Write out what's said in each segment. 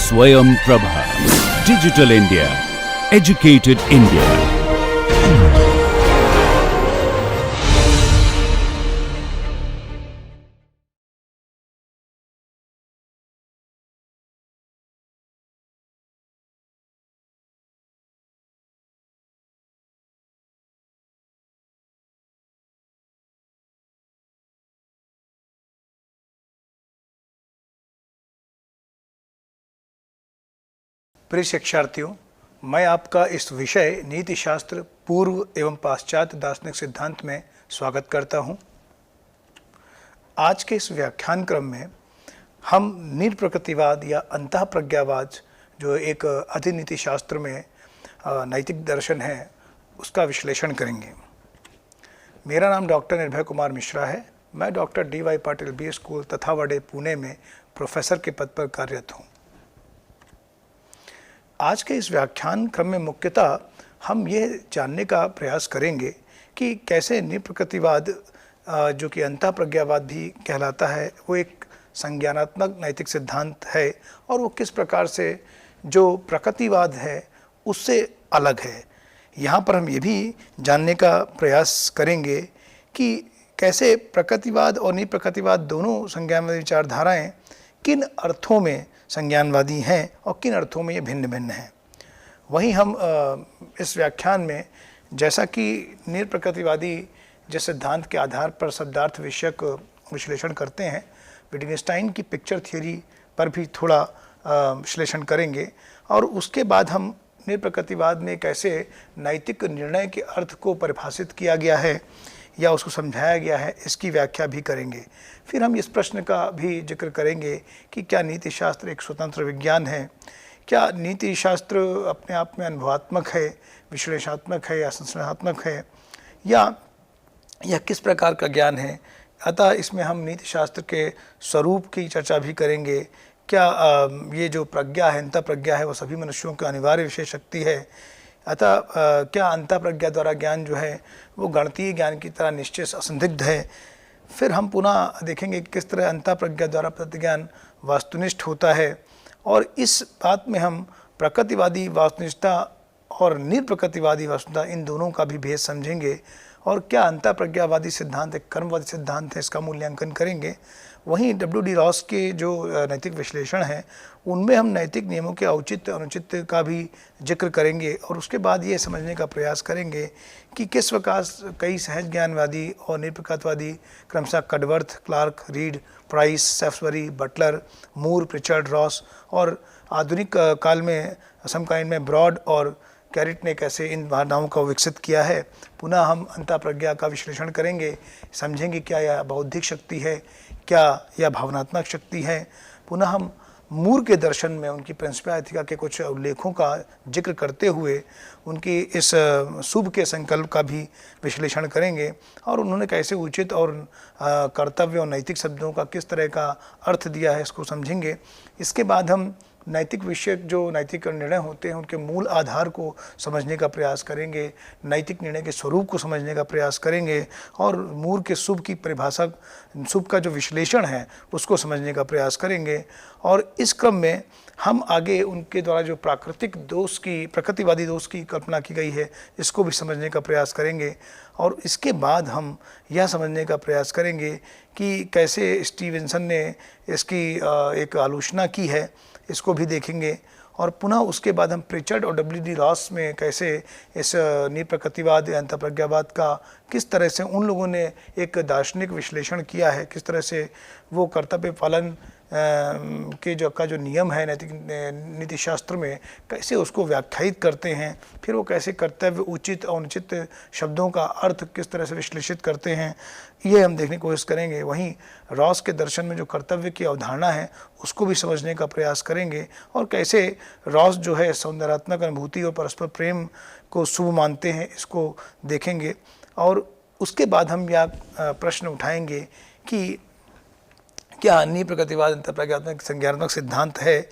Swayam Prabha. Digital India. Educated India. प्रिय शिक्षार्थियों, मैं आपका इस विषय नीति शास्त्र पूर्व एवं पाश्चात्य दार्शनिक सिद्धांत में स्वागत करता हूं। आज के इस व्याख्यान क्रम में हम निरप्रकृतिवाद या अंतःप्रज्ञावाद, जो एक अधिनीति शास्त्र में नैतिक दर्शन है, उसका विश्लेषण करेंगे। मेरा नाम डॉक्टर निर्भय कुमार मिश्रा है। मैं doctor DY Patil B school Tathawade Pune में प्रोफेसर के पद पर कार्यरत हूँ। आज के इस व्याख्यान क्रम में मुख्यतः हम ये जानने का प्रयास करेंगे कि कैसे निरप्रकृतिवाद, जो कि अंतःप्रज्ञावाद भी कहलाता है, वो एक संज्ञानात्मक नैतिक सिद्धांत है और वो किस प्रकार से जो प्रकृतिवाद है उससे अलग है। यहाँ पर हम ये भी जानने का प्रयास करेंगे कि कैसे प्रकृतिवाद और निरप्रकृतिवाद दोनों संज्ञानवादी विचारधाराएं किन अर्थों में संज्ञानवादी हैं और किन अर्थों में ये भिन्न भिन्न हैं। वहीं हम इस व्याख्यान में, जैसा कि निरप्रकृतिवादी जिस सिद्धांत के आधार पर शब्दार्थ विषयक विश्लेषण करते हैं, विटगेन्स्टाइन की पिक्चर थियरी पर भी थोड़ा विश्लेषण करेंगे और उसके बाद हम निरप्रकृतिवाद में कैसे नैतिक निर्णय के अर्थ को परिभाषित किया गया है या उसको समझाया गया है, इसकी व्याख्या भी करेंगे। फिर हम इस प्रश्न का भी जिक्र करेंगे कि क्या नीति शास्त्र एक स्वतंत्र विज्ञान है, क्या नीति शास्त्र अपने आप में अनुभवात्मक है, विश्लेषणात्मक है या संश्लेषणात्मक है, या किस प्रकार का ज्ञान है। अतः इसमें हम नीति शास्त्र के स्वरूप की चर्चा भी करेंगे। क्या ये जो प्रज्ञा है, अंतःप्रज्ञा है, वो सभी मनुष्यों की अनिवार्य विशेष शक्ति है। अतः क्या अंतःप्रज्ञा द्वारा ज्ञान जो है वो गणितीय ज्ञान की तरह निश्चित असंदिग्ध है। फिर हम पुनः देखेंगे कि किस तरह अंतःप्रज्ञा द्वारा प्रतिज्ञान वास्तुनिष्ठ होता है और इस बात में हम प्रकृतिवादी वास्तुनिष्ठता और निरप्रकृतिवादी वास्तुनिष्ठता, इन दोनों का भी भेद समझेंगे और क्या अंतःप्रज्ञावादी सिद्धांत एक कर्मवादी सिद्धांत है, इसका मूल्यांकन करेंगे। वहीं WD रॉस के जो नैतिक विश्लेषण हैं उनमें हम नैतिक नियमों के औचित्य अनुचित्य का भी जिक्र करेंगे और उसके बाद ये समझने का प्रयास करेंगे कि किस प्रकार कई सहज ज्ञानवादी और निरप्रकृतिवादी क्रमशः Cudworth, Clarke, Reid, Price, Shaftesbury, Butler, Moore, Prichard, Ross और आधुनिक काल में समकालीन में ब्रॉड और कैरेट ने कैसे इन धारणाओं को विकसित किया है। पुनः हम अंतःप्रज्ञा का विश्लेषण करेंगे, समझेंगे क्या यह बौद्धिक शक्ति है, क्या यह भावनात्मक शक्ति है। पुनः हम मूर के दर्शन में उनकी प्रिंसिपल एथिका के कुछ उल्लेखों का जिक्र करते हुए उनकी इस शुभ के संकल्प का भी विश्लेषण करेंगे और उन्होंने कैसे उचित और कर्तव्य और नैतिक शब्दों का किस तरह का अर्थ दिया है, इसको समझेंगे। इसके बाद हम नैतिक विषय, जो नैतिक निर्णय होते हैं, उनके मूल आधार को समझने का प्रयास करेंगे, नैतिक निर्णय के स्वरूप को समझने का प्रयास करेंगे और मूर के शुभ की परिभाषा, शुभ का जो विश्लेषण है उसको समझने का प्रयास करेंगे। और इस क्रम में हम आगे उनके द्वारा जो प्राकृतिक दोष की, प्रकृतिवादी दोष की कल्पना की गई है, इसको भी समझने का प्रयास करेंगे। और इसके बाद हम यह समझने का प्रयास करेंगे कि कैसे स्टीवेंसन ने इसकी एक आलोचना की है, इसको भी देखेंगे। और पुनः उसके बाद हम प्रिचर्ड और WD रॉस में कैसे इस निरप्रकृतिवाद या अंतःप्रज्ञावाद का किस तरह से उन लोगों ने एक दार्शनिक विश्लेषण किया है, किस तरह से वो कर्तव्य पालन के जो नियम है नैतिक नीति शास्त्र में, कैसे उसको व्याख्यायित करते हैं। फिर वो कैसे कर्तव्य, उचित और अनुचित शब्दों का अर्थ किस तरह से विश्लेषित करते हैं, ये हम देखने की कोशिश करेंगे। वहीं रॉस के दर्शन में जो कर्तव्य की अवधारणा है उसको भी समझने का प्रयास करेंगे और कैसे रॉस जो है सौंदर्यात्मक अनुभूति और परस्पर प्रेम को शुभ मानते हैं, इसको देखेंगे। और उसके बाद हम यह प्रश्न उठाएंगे कि क्या निरप्रकृतिवाद अंतःप्रज्ञात्मक संज्ञानात्मक सिद्धांत है,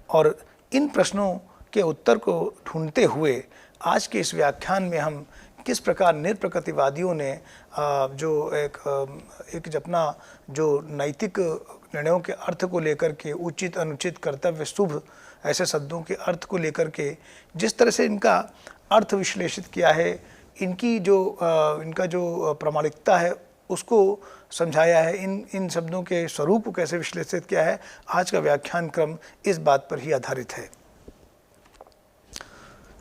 और इन प्रश्नों के उत्तर को ढूंढते हुए आज के इस व्याख्यान में हम किस प्रकार निरप्रकृतिवादियों ने जो एक अपना जो नैतिक निर्णयों के अर्थ को लेकर के, उचित अनुचित कर्तव्य शुभ ऐसे शब्दों के अर्थ को लेकर के जिस तरह से इनका अर्थ विश्लेषित किया है, इनका जो प्रामाणिकता है उसको समझाया है, इन शब्दों के स्वरूप को कैसे विश्लेषित किया है, आज का व्याख्यान क्रम इस बात पर ही आधारित है।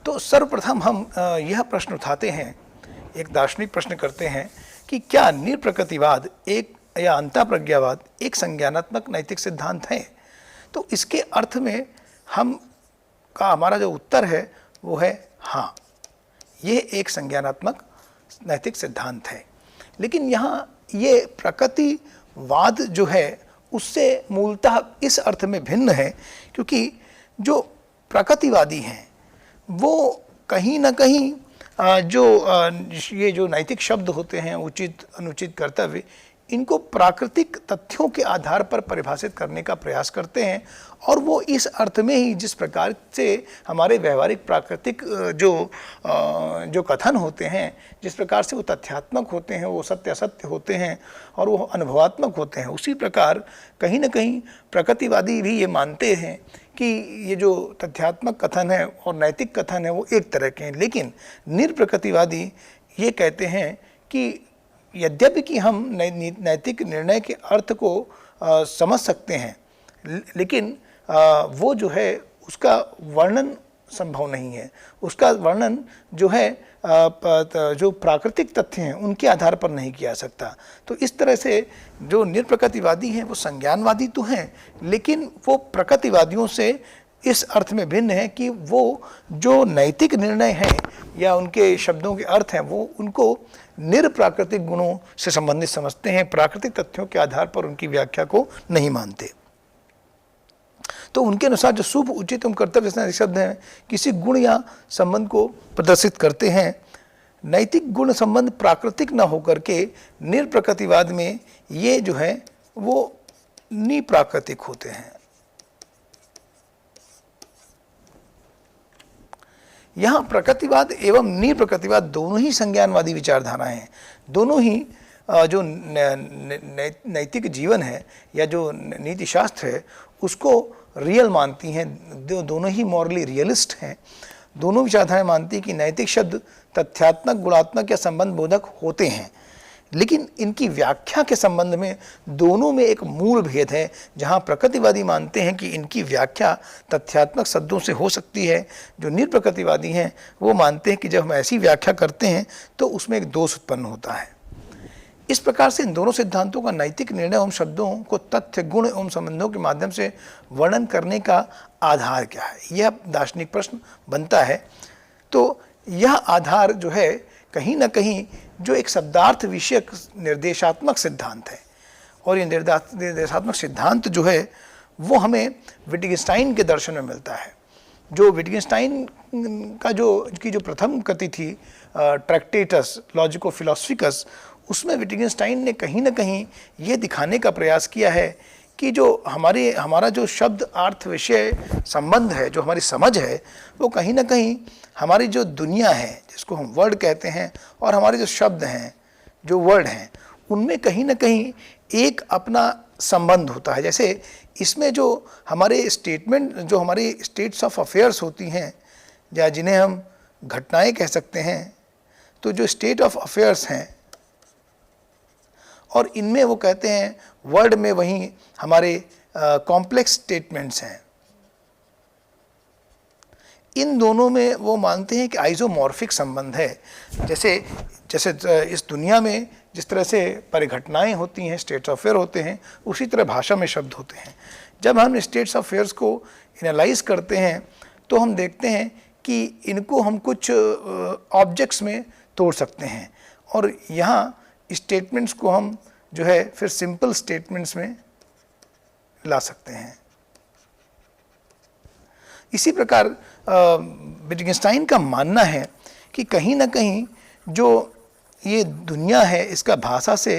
तो सर्वप्रथम हम यह प्रश्न उठाते हैं, एक दार्शनिक प्रश्न करते हैं कि क्या निरप्रकृतिवाद या अंतःप्रज्ञावाद एक संज्ञानात्मक नैतिक सिद्धांत है। तो इसके अर्थ में हमारा जो उत्तर है वो है हाँ, ये एक संज्ञानात्मक नैतिक सिद्धांत है। लेकिन यहाँ ये प्रकृतिवाद जो है उससे मूलतः इस अर्थ में भिन्न है, क्योंकि जो प्रकृतिवादी हैं वो कहीं ना कहीं ये जो नैतिक शब्द होते हैं, उचित अनुचित कर्तव्य, इनको प्राकृतिक तथ्यों के आधार पर परिभाषित करने का प्रयास करते हैं। और वो इस अर्थ में ही जिस प्रकार से हमारे व्यवहारिक प्राकृतिक जो कथन होते हैं, जिस प्रकार से वो तथ्यात्मक होते हैं, वो सत्य असत्य होते हैं और वो अनुभवात्मक होते हैं, उसी प्रकार कहीं ना कहीं प्रकृतिवादी भी ये मानते हैं कि ये जो तथ्यात्मक कथन है और नैतिक कथन है वो एक तरह के हैं। लेकिन निरप्रकृतिवादी ये कहते हैं कि यद्यपि कि हम नैतिक निर्णय के अर्थ को समझ सकते हैं, लेकिन वो जो है उसका वर्णन संभव नहीं है। उसका वर्णन जो है जो प्राकृतिक तथ्य हैं उनके आधार पर नहीं किया जा सकता। तो इस तरह से जो निरप्रकृतिवादी हैं वो संज्ञानवादी तो हैं, लेकिन वो प्रकृतिवादियों से इस अर्थ में भिन्न है कि वो जो नैतिक निर्णय हैं या उनके शब्दों के अर्थ हैं वो उनको निरप्राकृतिक गुणों से संबंधित समझते हैं, प्राकृतिक तथ्यों के आधार पर उनकी व्याख्या को नहीं मानते। तो उनके अनुसार जो शुभ उचित एवं कर्तव्य जैसे शब्द हैं किसी गुण या संबंध को प्रदर्शित करते हैं। नैतिक गुण संबंध प्राकृतिक न होकर के निरप्रकृतिवाद में ये जो है वो निप्राकृतिक होते हैं। यहाँ प्रकृतिवाद एवं निप्रकृतिवाद दोनों ही संज्ञानवादी विचारधाराएं हैं। दोनों ही जो नैतिक जीवन है या जो नीति शास्त्र है उसको रियल मानती हैं। दोनों ही मॉरली रियलिस्ट हैं। दोनों विचारधाराएं मानती हैं कि नैतिक शब्द तथ्यात्मक, गुणात्मक या संबंध बोधक होते हैं, लेकिन इनकी व्याख्या के संबंध में दोनों में एक मूल भेद है। जहां प्रकृतिवादी मानते हैं कि इनकी व्याख्या तथ्यात्मक शब्दों से हो सकती है, जो निरप्रकृतिवादी हैं वो मानते हैं कि जब हम ऐसी व्याख्या करते हैं तो उसमें एक दोष उत्पन्न होता है। इस प्रकार से इन दोनों सिद्धांतों का नैतिक निर्णय एवं शब्दों को तथ्य, गुण एवं संबंधों के माध्यम से वर्णन करने का आधार क्या है, यह दार्शनिक प्रश्न बनता है। तो यह आधार जो है कहीं ना कहीं जो एक शब्दार्थ विषयक निर्देशात्मक सिद्धांत है, और ये निर्देशात्मक सिद्धांत जो है वो हमें विटगेन्स्टाइन के दर्शन में मिलता है। जो विटगेन्स्टाइन का जो प्रथम कृति थी ट्रैक्टेटस लॉजिको फिलोसफिकस, उसमें विटगेन्स्टाइन ने कहीं ना कहीं ये दिखाने का प्रयास किया है कि जो हमारा जो शब्द अर्थ विषय संबंध है, जो हमारी समझ है, वो कहीं ना कहीं हमारी जो दुनिया है जिसको हम वर्ड कहते हैं और हमारे जो शब्द हैं, जो वर्ड हैं, उनमें कहीं ना कहीं एक अपना संबंध होता है। जैसे इसमें जो हमारे स्टेटमेंट, जो हमारी स्टेट्स ऑफ अफेयर्स होती हैं या जिन्हें हम घटनाएं कह सकते हैं, तो जो स्टेट ऑफ अफेयर्स हैं और इनमें वो कहते हैं वर्ड में वहीं हमारे कॉम्प्लेक्स स्टेटमेंट्स हैं। इन दोनों में वो मानते हैं कि आइसोमॉर्फिक संबंध है। जैसे इस दुनिया में जिस तरह से परिघटनाएं होती हैं, स्टेट्स ऑफ अफेयर होते हैं, उसी तरह भाषा में शब्द होते हैं। जब हम स्टेट्स ऑफ अफेयर्स को एनालाइज करते हैं तो हम देखते हैं कि इनको हम कुछ ऑब्जेक्ट्स में तोड़ सकते हैं, और यहाँ स्टेटमेंट्स को हम जो है फिर सिंपल स्टेटमेंट्स में ला सकते हैं। इसी प्रकार विटगेन्स्टाइन का मानना है कि कहीं ना कहीं जो ये दुनिया है इसका भाषा से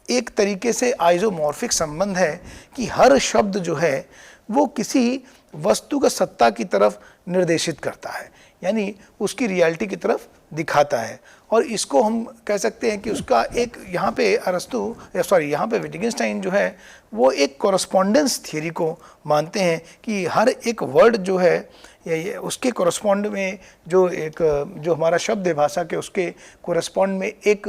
एक तरीके से आइसोमॉर्फिक संबंध है कि हर शब्द जो है वो किसी वस्तु का सत्ता की तरफ निर्देशित करता है, यानी उसकी रियलिटी की तरफ दिखाता है। और इसको हम कह सकते हैं कि उसका एक यहाँ पे यहाँ पे विटगेनस्टाइन जो है वो एक कॉरस्पॉन्डेंस थियरी को मानते हैं कि हर एक वर्ड जो है ये उसके कॉरस्पॉन्ड में जो हमारा शब्द है भाषा के, उसके कॉरस्पॉन्ड में एक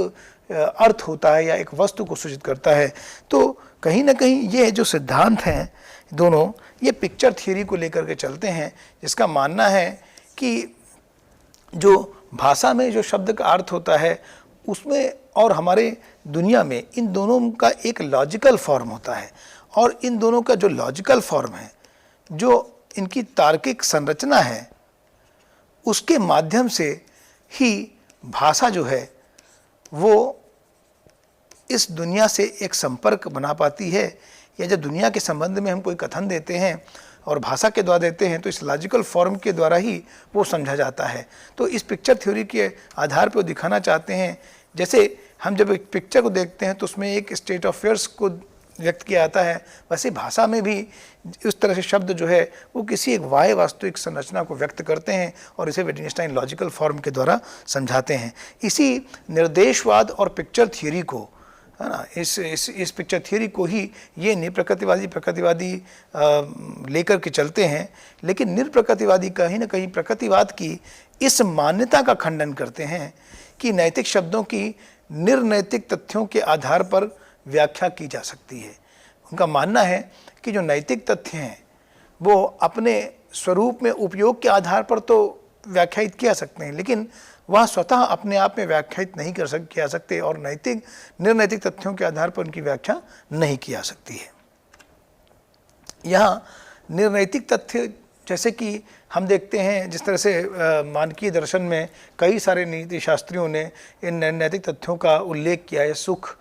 अर्थ होता है या एक वस्तु को सूचित करता है। तो कहीं ना कहीं ये जो सिद्धांत हैं दोनों, ये पिक्चर थियरी को लेकर के चलते हैं, जिसका मानना है कि जो भाषा में जो शब्द का अर्थ होता है उसमें और हमारे दुनिया में इन दोनों का एक लॉजिकल फॉर्म होता है, और इन दोनों का जो लॉजिकल फॉर्म है, जो इनकी तार्किक संरचना है, उसके माध्यम से ही भाषा जो है वो इस दुनिया से एक संपर्क बना पाती है। या जब दुनिया के संबंध में हम कोई कथन देते हैं और भाषा के द्वारा देते हैं तो इस लॉजिकल फॉर्म के द्वारा ही वो समझा जाता है। तो इस पिक्चर थ्योरी के आधार पर वो दिखाना चाहते हैं, जैसे हम जब एक पिक्चर को देखते हैं तो उसमें एक स्टेट ऑफ अफेयर्स को व्यक्त किया जाता है, वैसे भाषा में भी उस तरह से शब्द जो है वो किसी एक बाह्य वास्तविक संरचना को व्यक्त करते हैं और इसे विटगेनस्टाइन लॉजिकल फॉर्म के द्वारा समझाते हैं। इसी निर्देशवाद और पिक्चर थियरी को, है ना, इस पिक्चर थियरी को ही ये निरप्रकृतिवादी लेकर के चलते हैं। लेकिन निरप्रकृतिवादी कहीं ना कहीं प्रकृतिवाद की इस मान्यता का खंडन करते हैं कि नैतिक शब्दों की निर्नैतिक तथ्यों के आधार पर व्याख्या की जा सकती है। उनका मानना है कि जो नैतिक तथ्य हैं वो अपने स्वरूप में उपयोग के आधार पर तो व्याख्यायित किया सकते हैं, लेकिन वह स्वतः अपने आप में व्याख्यायित नहीं किया सकते, और निर्नैतिक तथ्यों के आधार पर उनकी व्याख्या नहीं की जा सकती है। यहाँ निर्नैतिक तथ्य जैसे कि हम देखते हैं, जिस तरह से मानकीय दर्शन में कई सारे नीति शास्त्रियों ने इन नैतिक तथ्यों का उल्लेख किया है। सुख,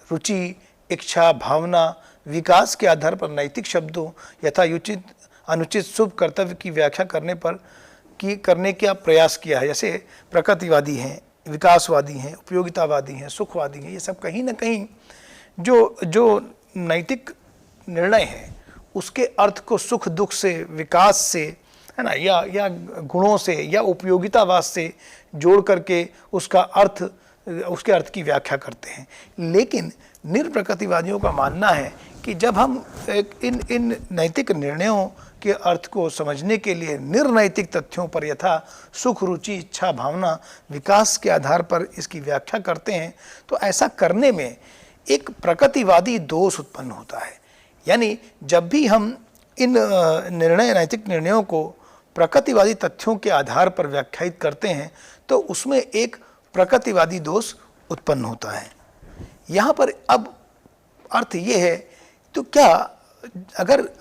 रुचि, इच्छा, भावना, विकास के आधार पर नैतिक शब्दों यथा उचित, अनुचित, शुभ, कर्तव्य की व्याख्या करने का प्रयास किया है। जैसे प्रकृतिवादी हैं, विकासवादी हैं, उपयोगितावादी हैं, सुखवादी हैं, ये सब कहीं ना कहीं जो नैतिक निर्णय है उसके अर्थ को सुख दुख से, विकास से, है ना, या गुणों से या उपयोगितावाद से जोड़ करके उसके अर्थ की व्याख्या करते हैं। लेकिन निरप्रकृतिवादियों का मानना है कि जब हम इन नैतिक निर्णयों के अर्थ को समझने के लिए निर्नैतिक तथ्यों पर यथा सुख, रुचि, इच्छा, भावना, विकास के आधार पर इसकी व्याख्या करते हैं तो ऐसा करने में एक प्रकृतिवादी दोष उत्पन्न होता है। यानी जब भी हम इन नैतिक निर्णयों को प्रकृतिवादी तथ्यों के आधार पर व्याख्यायित करते हैं तो उसमें एक प्रकृतिवादी दोष उत्पन्न होता है। यहाँ पर अब अर्थ ये है, तो क्या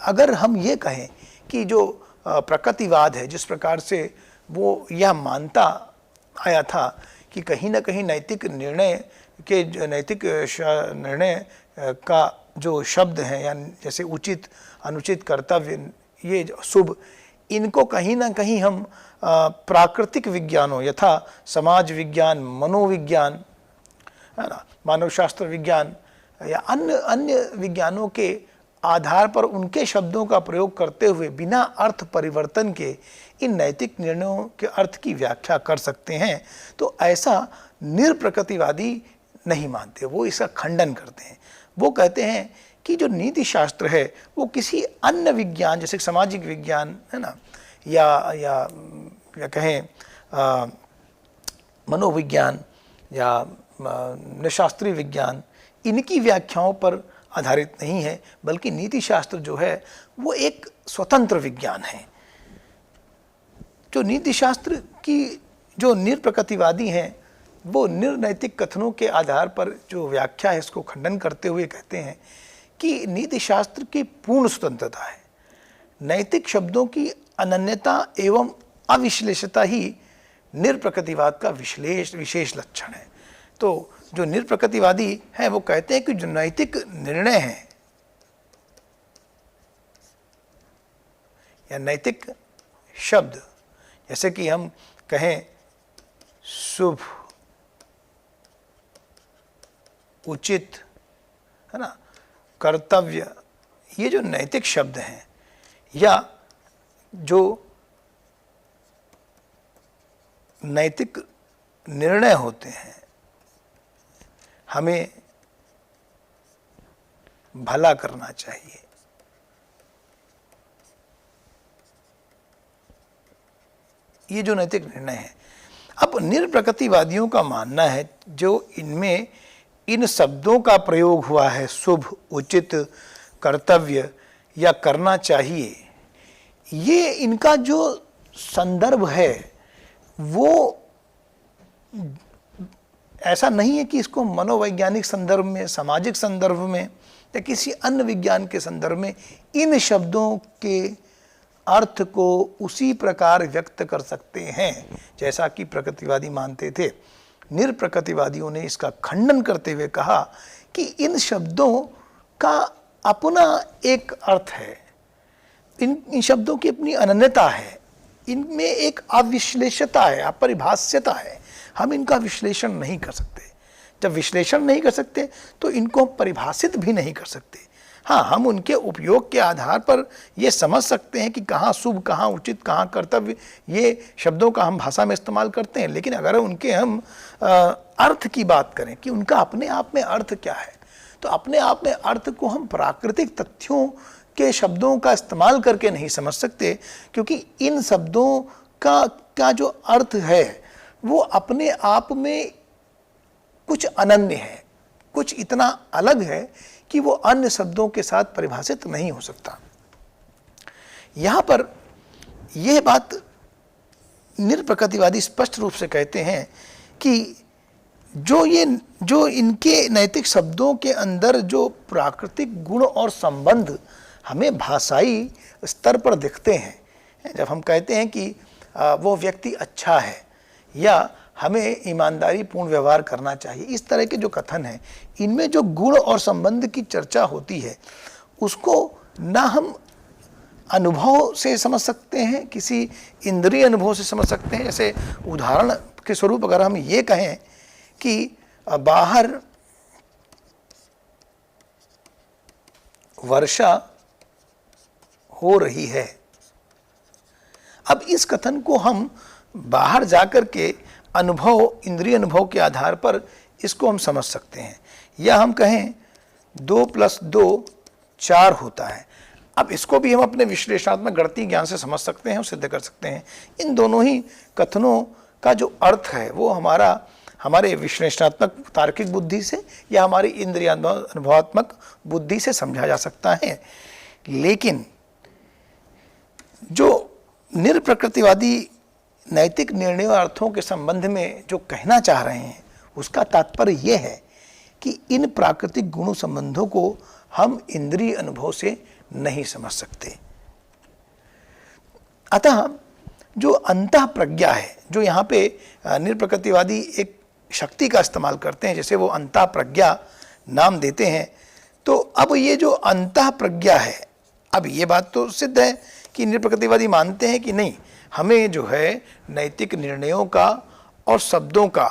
अगर हम ये कहें कि जो प्रकृतिवाद है, जिस प्रकार से वो यह मानता आया था कि कहीं ना कहीं नैतिक निर्णय का जो शब्द हैं, या जैसे उचित, अनुचित, कर्तव्य, ये शुभ, इनको कहीं ना कहीं हम प्राकृतिक विज्ञानों यथा समाज विज्ञान, मनोविज्ञान, है ना, मानव शास्त्र विज्ञान या अन्य विज्ञानों के आधार पर उनके शब्दों का प्रयोग करते हुए बिना अर्थ परिवर्तन के इन नैतिक निर्णयों के अर्थ की व्याख्या कर सकते हैं, तो ऐसा निरप्रकृतिवादी नहीं मानते। वो इसका खंडन करते हैं। वो कहते हैं कि जो नीति शास्त्र है वो किसी अन्य विज्ञान, जैसे सामाजिक विज्ञान, है ना, या कहें मनोविज्ञान या शास्त्रीय विज्ञान, इनकी व्याख्याओं पर आधारित नहीं है, बल्कि नीति शास्त्र जो है वो एक स्वतंत्र विज्ञान है। जो नीति शास्त्र की जो निरप्रकृतिवादी हैं वो निर्नैतिक कथनों के आधार पर जो व्याख्या है इसको खंडन करते हुए कहते हैं कि नीति शास्त्र की पूर्ण स्वतंत्रता है। नैतिक शब्दों की अनन्यता एवं अविश्लेषता ही निरप्रकृतिवाद का विशेष लक्षण है। तो जो निरप्रकृतिवादी हैं वो कहते हैं कि जो नैतिक निर्णय हैं या नैतिक शब्द, जैसे कि हम कहें शुभ, उचित, है ना, कर्तव्य, ये जो नैतिक शब्द हैं या जो नैतिक निर्णय होते हैं हमें भला करना चाहिए। ये जो नैतिक निर्णय है, अब निरप्रकृतिवादियों का मानना है जो इनमें इन शब्दों का प्रयोग हुआ है, शुभ, उचित, कर्तव्य या करना चाहिए, ये इनका जो संदर्भ है वो ऐसा नहीं है कि इसको मनोवैज्ञानिक संदर्भ में, सामाजिक संदर्भ में या किसी अन्य विज्ञान के संदर्भ में इन शब्दों के अर्थ को उसी प्रकार व्यक्त कर सकते हैं जैसा कि प्रकृतिवादी मानते थे। निरप्रकृतिवादियों ने इसका खंडन करते हुए कहा कि इन शब्दों का अपना एक अर्थ है, इन शब्दों की अपनी अनन्यता है, इनमें एक अविश्लेषता है, अपरिभाष्यता है, हम इनका विश्लेषण नहीं कर सकते। जब विश्लेषण नहीं कर सकते तो इनको परिभाषित भी नहीं कर सकते। हाँ, हम उनके उपयोग के आधार पर ये समझ सकते हैं कि कहाँ शुभ, कहाँ उचित, कहाँ कर्तव्य, ये शब्दों का हम भाषा में इस्तेमाल करते हैं, लेकिन अगर उनके हम अर्थ की बात करें कि उनका अपने आप में अर्थ क्या है, तो अपने आप में अर्थ को हम प्राकृतिक तथ्यों के शब्दों का इस्तेमाल करके नहीं समझ सकते, क्योंकि इन शब्दों का जो अर्थ है वो अपने आप में कुछ अनन्य है, कुछ इतना अलग है कि वो अन्य शब्दों के साथ परिभाषित नहीं हो सकता। यहाँ पर यह बात निरप्रकृतिवादी स्पष्ट रूप से कहते हैं कि जो इनके नैतिक शब्दों के अंदर जो प्राकृतिक गुण और संबंध हमें भाषाई स्तर पर दिखते हैं, जब हम कहते हैं कि वो व्यक्ति अच्छा है या हमें ईमानदारी पूर्ण व्यवहार करना चाहिए, इस तरह के जो कथन हैं, इनमें जो गुण और संबंध की चर्चा होती है उसको ना हम अनुभव से समझ सकते हैं, किसी इंद्रिय अनुभव से समझ सकते हैं। जैसे उदाहरण के स्वरूप अगर हम ये कहें कि बाहर वर्षा हो रही है, अब इस कथन को हम बाहर जाकर के अनुभव, इंद्रिय अनुभव के आधार पर इसको हम समझ सकते हैं। या हम कहें 2 + 2 4 होता है, अब इसको भी हम अपने विश्लेषणात्मक गणितीय ज्ञान से समझ सकते हैं और सिद्ध कर सकते हैं। इन दोनों ही कथनों का जो अर्थ है वो हमारे विश्लेषणात्मक तार्किक बुद्धि से या हमारी इंद्रिय अनुभवात्मक बुद्धि से समझा जा सकता है। लेकिन जो निरप्रकृतिवादी नैतिक निर्णयों और अर्थों के संबंध में जो कहना चाह रहे हैं उसका तात्पर्य यह है कि इन प्राकृतिक गुणों संबंधों को हम इंद्रिय अनुभव से नहीं समझ सकते। अतः जो अंतः प्रज्ञा है, जो यहाँ पे निरप्रकृतिवादी एक शक्ति का इस्तेमाल करते हैं, जैसे वो अंतः प्रज्ञा नाम देते हैं, तो अब ये जो अंतः प्रज्ञा है, अब ये बात तो सिद्ध है कि निरप्रकृतिवादी मानते हैं कि नहीं, हमें जो है नैतिक निर्णयों का और शब्दों का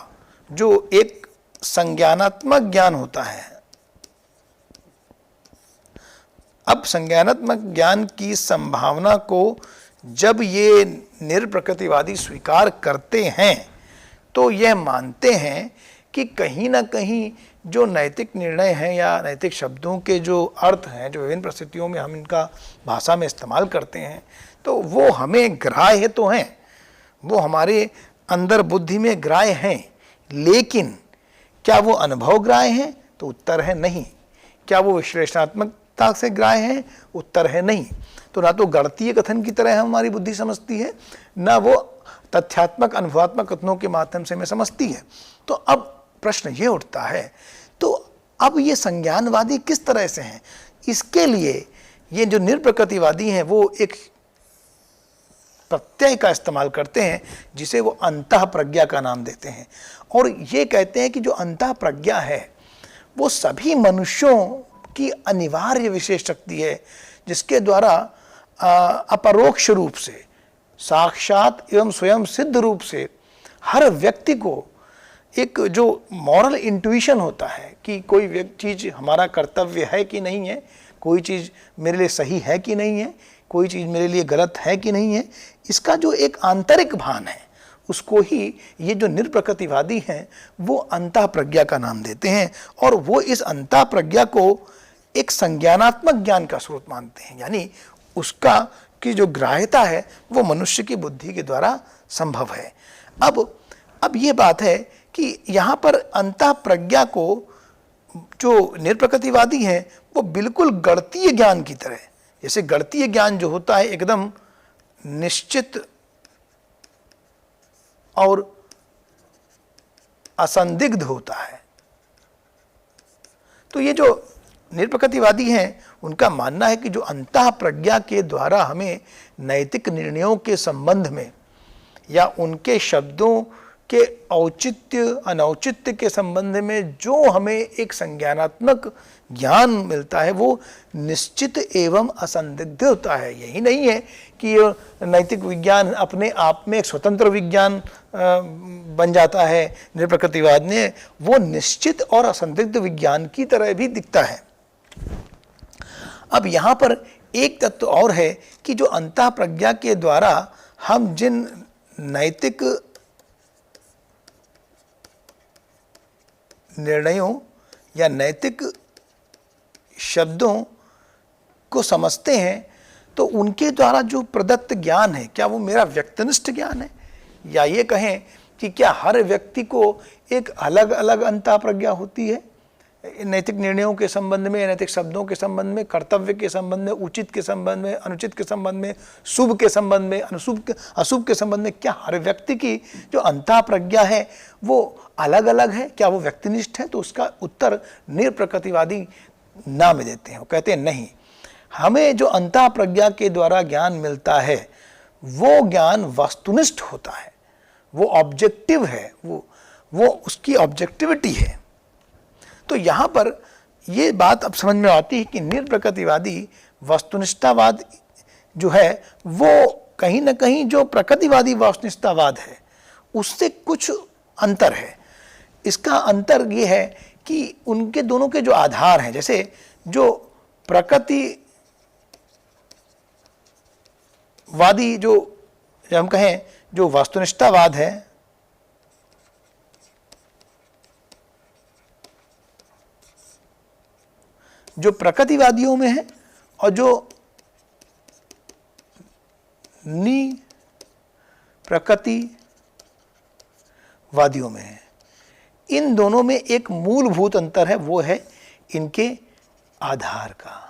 जो एक संज्ञानात्मक ज्ञान होता है, अब संज्ञानात्मक ज्ञान की संभावना को जब ये निरप्रकृतिवादी स्वीकार करते हैं तो यह मानते हैं कि कहीं ना कहीं जो नैतिक निर्णय हैं या नैतिक शब्दों के जो अर्थ हैं, जो विभिन्न परिस्थितियों में हम इनका भाषा में इस्तेमाल करते हैं, तो वो हमें ग्राह्य तो हैं, वो हमारे अंदर बुद्धि में ग्राह्य हैं, लेकिन क्या वो अनुभव ग्राह्य हैं? तो उत्तर है नहीं। क्या वो विश्लेषणात्मकता से ग्राह्य हैं? उत्तर है नहीं। तो ना तो गणितीय कथन की तरह हमारी बुद्धि समझती है, ना वो तथ्यात्मक अनुभवात्मक कथनों के माध्यम से हमें समझती है। तो अब प्रश्न ये उठता है, तो अब ये संज्ञानवादी किस तरह से हैं? इसके लिए ये जो निरप्रकृतिवादी हैं वो एक प्रत्यय का इस्तेमाल करते हैं जिसे वो अंतः प्रज्ञा का नाम देते हैं, और ये कहते हैं कि जो अंतः प्रज्ञा है वो सभी मनुष्यों की अनिवार्य विशेष शक्ति है, जिसके द्वारा अपरोक्ष रूप से, साक्षात एवं स्वयं सिद्ध रूप से हर व्यक्ति को एक जो मॉरल इंट्यूशन होता है कि कोई चीज़ हमारा कर्तव्य है कि नहीं है, कोई चीज़ मेरे लिए सही है कि नहीं है, कोई चीज़ मेरे लिए गलत है कि नहीं है, इसका जो एक आंतरिक भान है उसको ही ये जो निरप्रकृतिवादी हैं वो अंतः प्रज्ञा का नाम देते हैं, और वो इस अंतः प्रज्ञा को एक संज्ञानात्मक ज्ञान का स्रोत मानते हैं, यानी उसका की जो ग्राह्यता है वो मनुष्य की बुद्धि के द्वारा संभव है। अब ये बात है कि यहाँ पर अंतः प्रज्ञा को जो निरप्रकृतिवादी हैं वो बिल्कुल गणितीय ज्ञान की तरह, जैसे गणितीय ज्ञान जो होता है एकदम निश्चित और असंदिग्ध होता है, तो ये जो निरप्रकृतिवादी हैं उनका मानना है कि जो अंतः प्रज्ञा के द्वारा हमें नैतिक निर्णयों के संबंध में या उनके शब्दों के औचित्य अनौचित्य के संबंध में जो हमें एक संज्ञानात्मक ज्ञान मिलता है वो निश्चित एवं असंदिग्ध होता है। यही नहीं है कि ये नैतिक विज्ञान अपने आप में एक स्वतंत्र विज्ञान बन जाता है, निरप्रकृतिवाद ने वो निश्चित और असंदिग्ध विज्ञान की तरह भी दिखता है। अब यहाँ पर एक तत्व और है कि जो अंतः प्रज्ञा के द्वारा हम जिन नैतिक निर्णयों या नैतिक शब्दों को समझते हैं तो उनके द्वारा जो प्रदत्त ज्ञान है क्या वो मेरा व्यक्तिनिष्ठ ज्ञान है, या ये कहें कि क्या हर व्यक्ति को एक अलग अलग अंतः प्रज्ञा होती है नैतिक निर्णयों के संबंध में, नैतिक शब्दों के संबंध में, कर्तव्य के संबंध में, उचित के संबंध में, अनुचित के संबंध में, शुभ के संबंध में, अशुभ के संबंध में, क्या हर व्यक्ति की जो अंतः प्रज्ञा है वो अलग अलग है, क्या वो व्यक्तिनिष्ठ है? तो उसका उत्तर निरप्रकृतिवादी ना में देते हैं। वो कहते हैं नहीं, हमें जो अंतः प्रज्ञा के द्वारा ज्ञान मिलता है वो ज्ञान वस्तुनिष्ठ होता है, वो ऑब्जेक्टिव है, वो उसकी ऑब्जेक्टिविटी है। तो यहाँ पर ये बात अब समझ में आती है कि निरप्रकृतिवादी वस्तुनिष्ठतावाद जो है वो कहीं ना कहीं जो प्रकृतिवादी वस्तुनिष्ठतावाद है उससे कुछ अंतर है। इसका अंतर ये है कि उनके दोनों के जो आधार हैं, जैसे जो प्रकृतिवादी जो हम कहें जो वस्तुनिष्ठतावाद है, जो प्रकृतिवादियों में है और जो निप्रकृतिवादियों में है, इन दोनों में एक मूलभूत अंतर है, वो है इनके आधार का।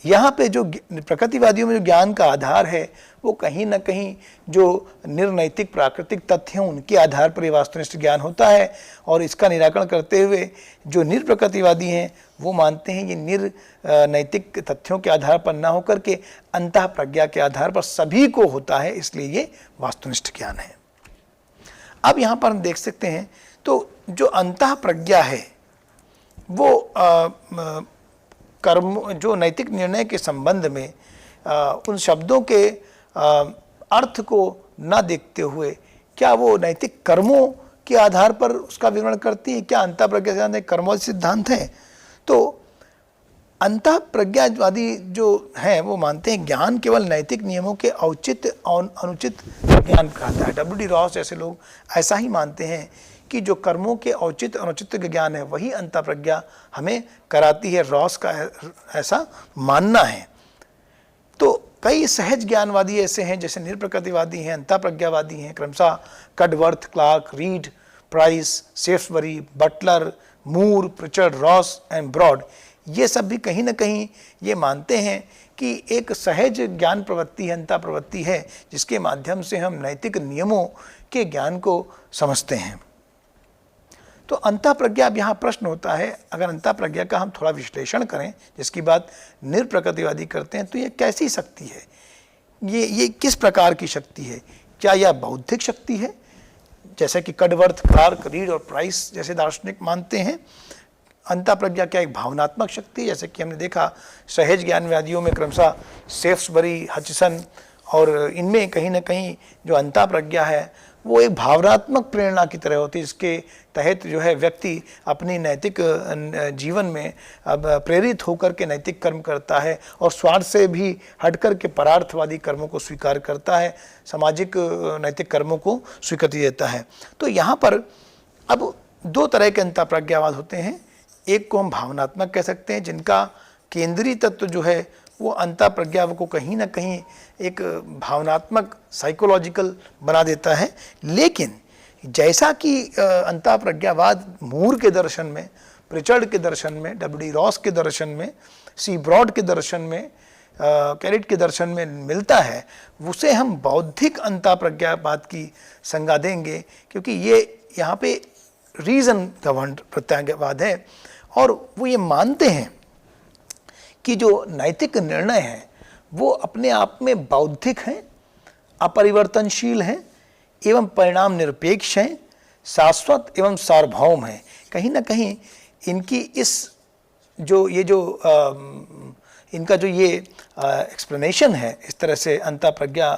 यहाँ पे जो प्रकृतिवादियों में जो ज्ञान का आधार है वो कहीं ना कहीं जो निर्नैतिक प्राकृतिक तथ्य हैं उनके आधार पर ये वस्तुनिष्ठ ज्ञान होता है, और इसका निराकरण करते हुए जो निरप्रकृतिवादी हैं वो मानते हैं ये निर्नैतिक तथ्यों के आधार पर ना होकर के अंतः प्रज्ञा के आधार पर सभी को होता है, इसलिए ये वस्तुनिष्ठ ज्ञान है। अब यहाँ पर हम देख सकते हैं तो जो अंतः प्रज्ञा है वो कर्म जो नैतिक निर्णय के संबंध में उन शब्दों के अर्थ को न देखते हुए क्या वो नैतिक कर्मों के आधार पर उसका विवरण करती है, क्या अंतः प्रज्ञा सिद्धांत कर्मों सिद्धांत है? तो अंतः प्रज्ञावादी जो हैं वो मानते हैं ज्ञान केवल नैतिक नियमों के औचित्य और अनुचित ज्ञान कहता है। W.D. रॉस जैसे लोग ऐसा ही मानते हैं कि जो कर्मों के औचित्य अनुचित ज्ञान है वही अंतः प्रज्ञा हमें कराती है। रॉस का ऐसा मानना है। तो कई सहज ज्ञानवादी ऐसे हैं जैसे निरप्रकृतिवादी हैं, अंतः प्रज्ञावादी हैं, क्रमशः Cudworth, Clarke, Reid, Price, Shaftesbury, Butler, Moore, Prichard, Ross and Broad, ये सब भी कहीं ना कहीं ये मानते हैं कि एक सहज ज्ञान प्रवृत्ति है, अंतः प्रवृत्ति है, जिसके माध्यम से हम नैतिक नियमों के ज्ञान को समझते हैं। तो अंतः प्रज्ञा, अब यहाँ प्रश्न होता है, अगर अंतः प्रज्ञा का हम थोड़ा विश्लेषण करें, जिसकी बात निरप्रकृतिवादी करते हैं, तो ये कैसी शक्ति है, ये किस प्रकार की शक्ति है? क्या यह बौद्धिक शक्ति है जैसे कि कडवर्थ, क्लार्क, रीड और प्राइस जैसे दार्शनिक मानते हैं? अंतः प्रज्ञा क्या एक भावनात्मक शक्ति है, जैसे कि हमने देखा सहज ज्ञानवादियों में क्रमशः सेफ्सबरी, हचसन और इनमें कहीं ना कहीं जो अंतः प्रज्ञा है वो एक भावनात्मक प्रेरणा की तरह होती है, जिसके तहत जो है व्यक्ति अपनी नैतिक जीवन में अब प्रेरित होकर के नैतिक कर्म करता है और स्वार्थ से भी हटकर के परार्थवादी कर्मों को स्वीकार करता है, सामाजिक नैतिक कर्मों को स्वीकृति देता है। तो यहाँ पर अब दो तरह के अंतःप्रज्ञावाद होते हैं। एक को हम भावनात्मक कह सकते हैं, जिनका केंद्रीय तत्व जो है वो अंतःप्रज्ञा को कहीं ना कहीं एक भावनात्मक साइकोलॉजिकल बना देता है। लेकिन जैसा कि अंतःप्रज्ञावाद मूर के दर्शन में, प्रिचर्ड के दर्शन में, डब्ल्यू डी रॉस के दर्शन में, सी ब्रॉड के दर्शन में, कैरेट के दर्शन में मिलता है, उसे हम बौद्धिक अंतःप्रज्ञावाद की संज्ञा देंगे, क्योंकि ये यहाँ पे रीजन गवर्न्ड प्रत्याज्ञावाद है। और वो ये मानते हैं कि जो नैतिक निर्णय हैं वो अपने आप में बौद्धिक हैं, अपरिवर्तनशील हैं एवं परिणाम निरपेक्ष हैं, शाश्वत एवं सार्वभौम हैं। कहीं ना कहीं इनकी इनका जो ये एक्सप्लेनेशन है, इस तरह से अंतःप्रज्ञा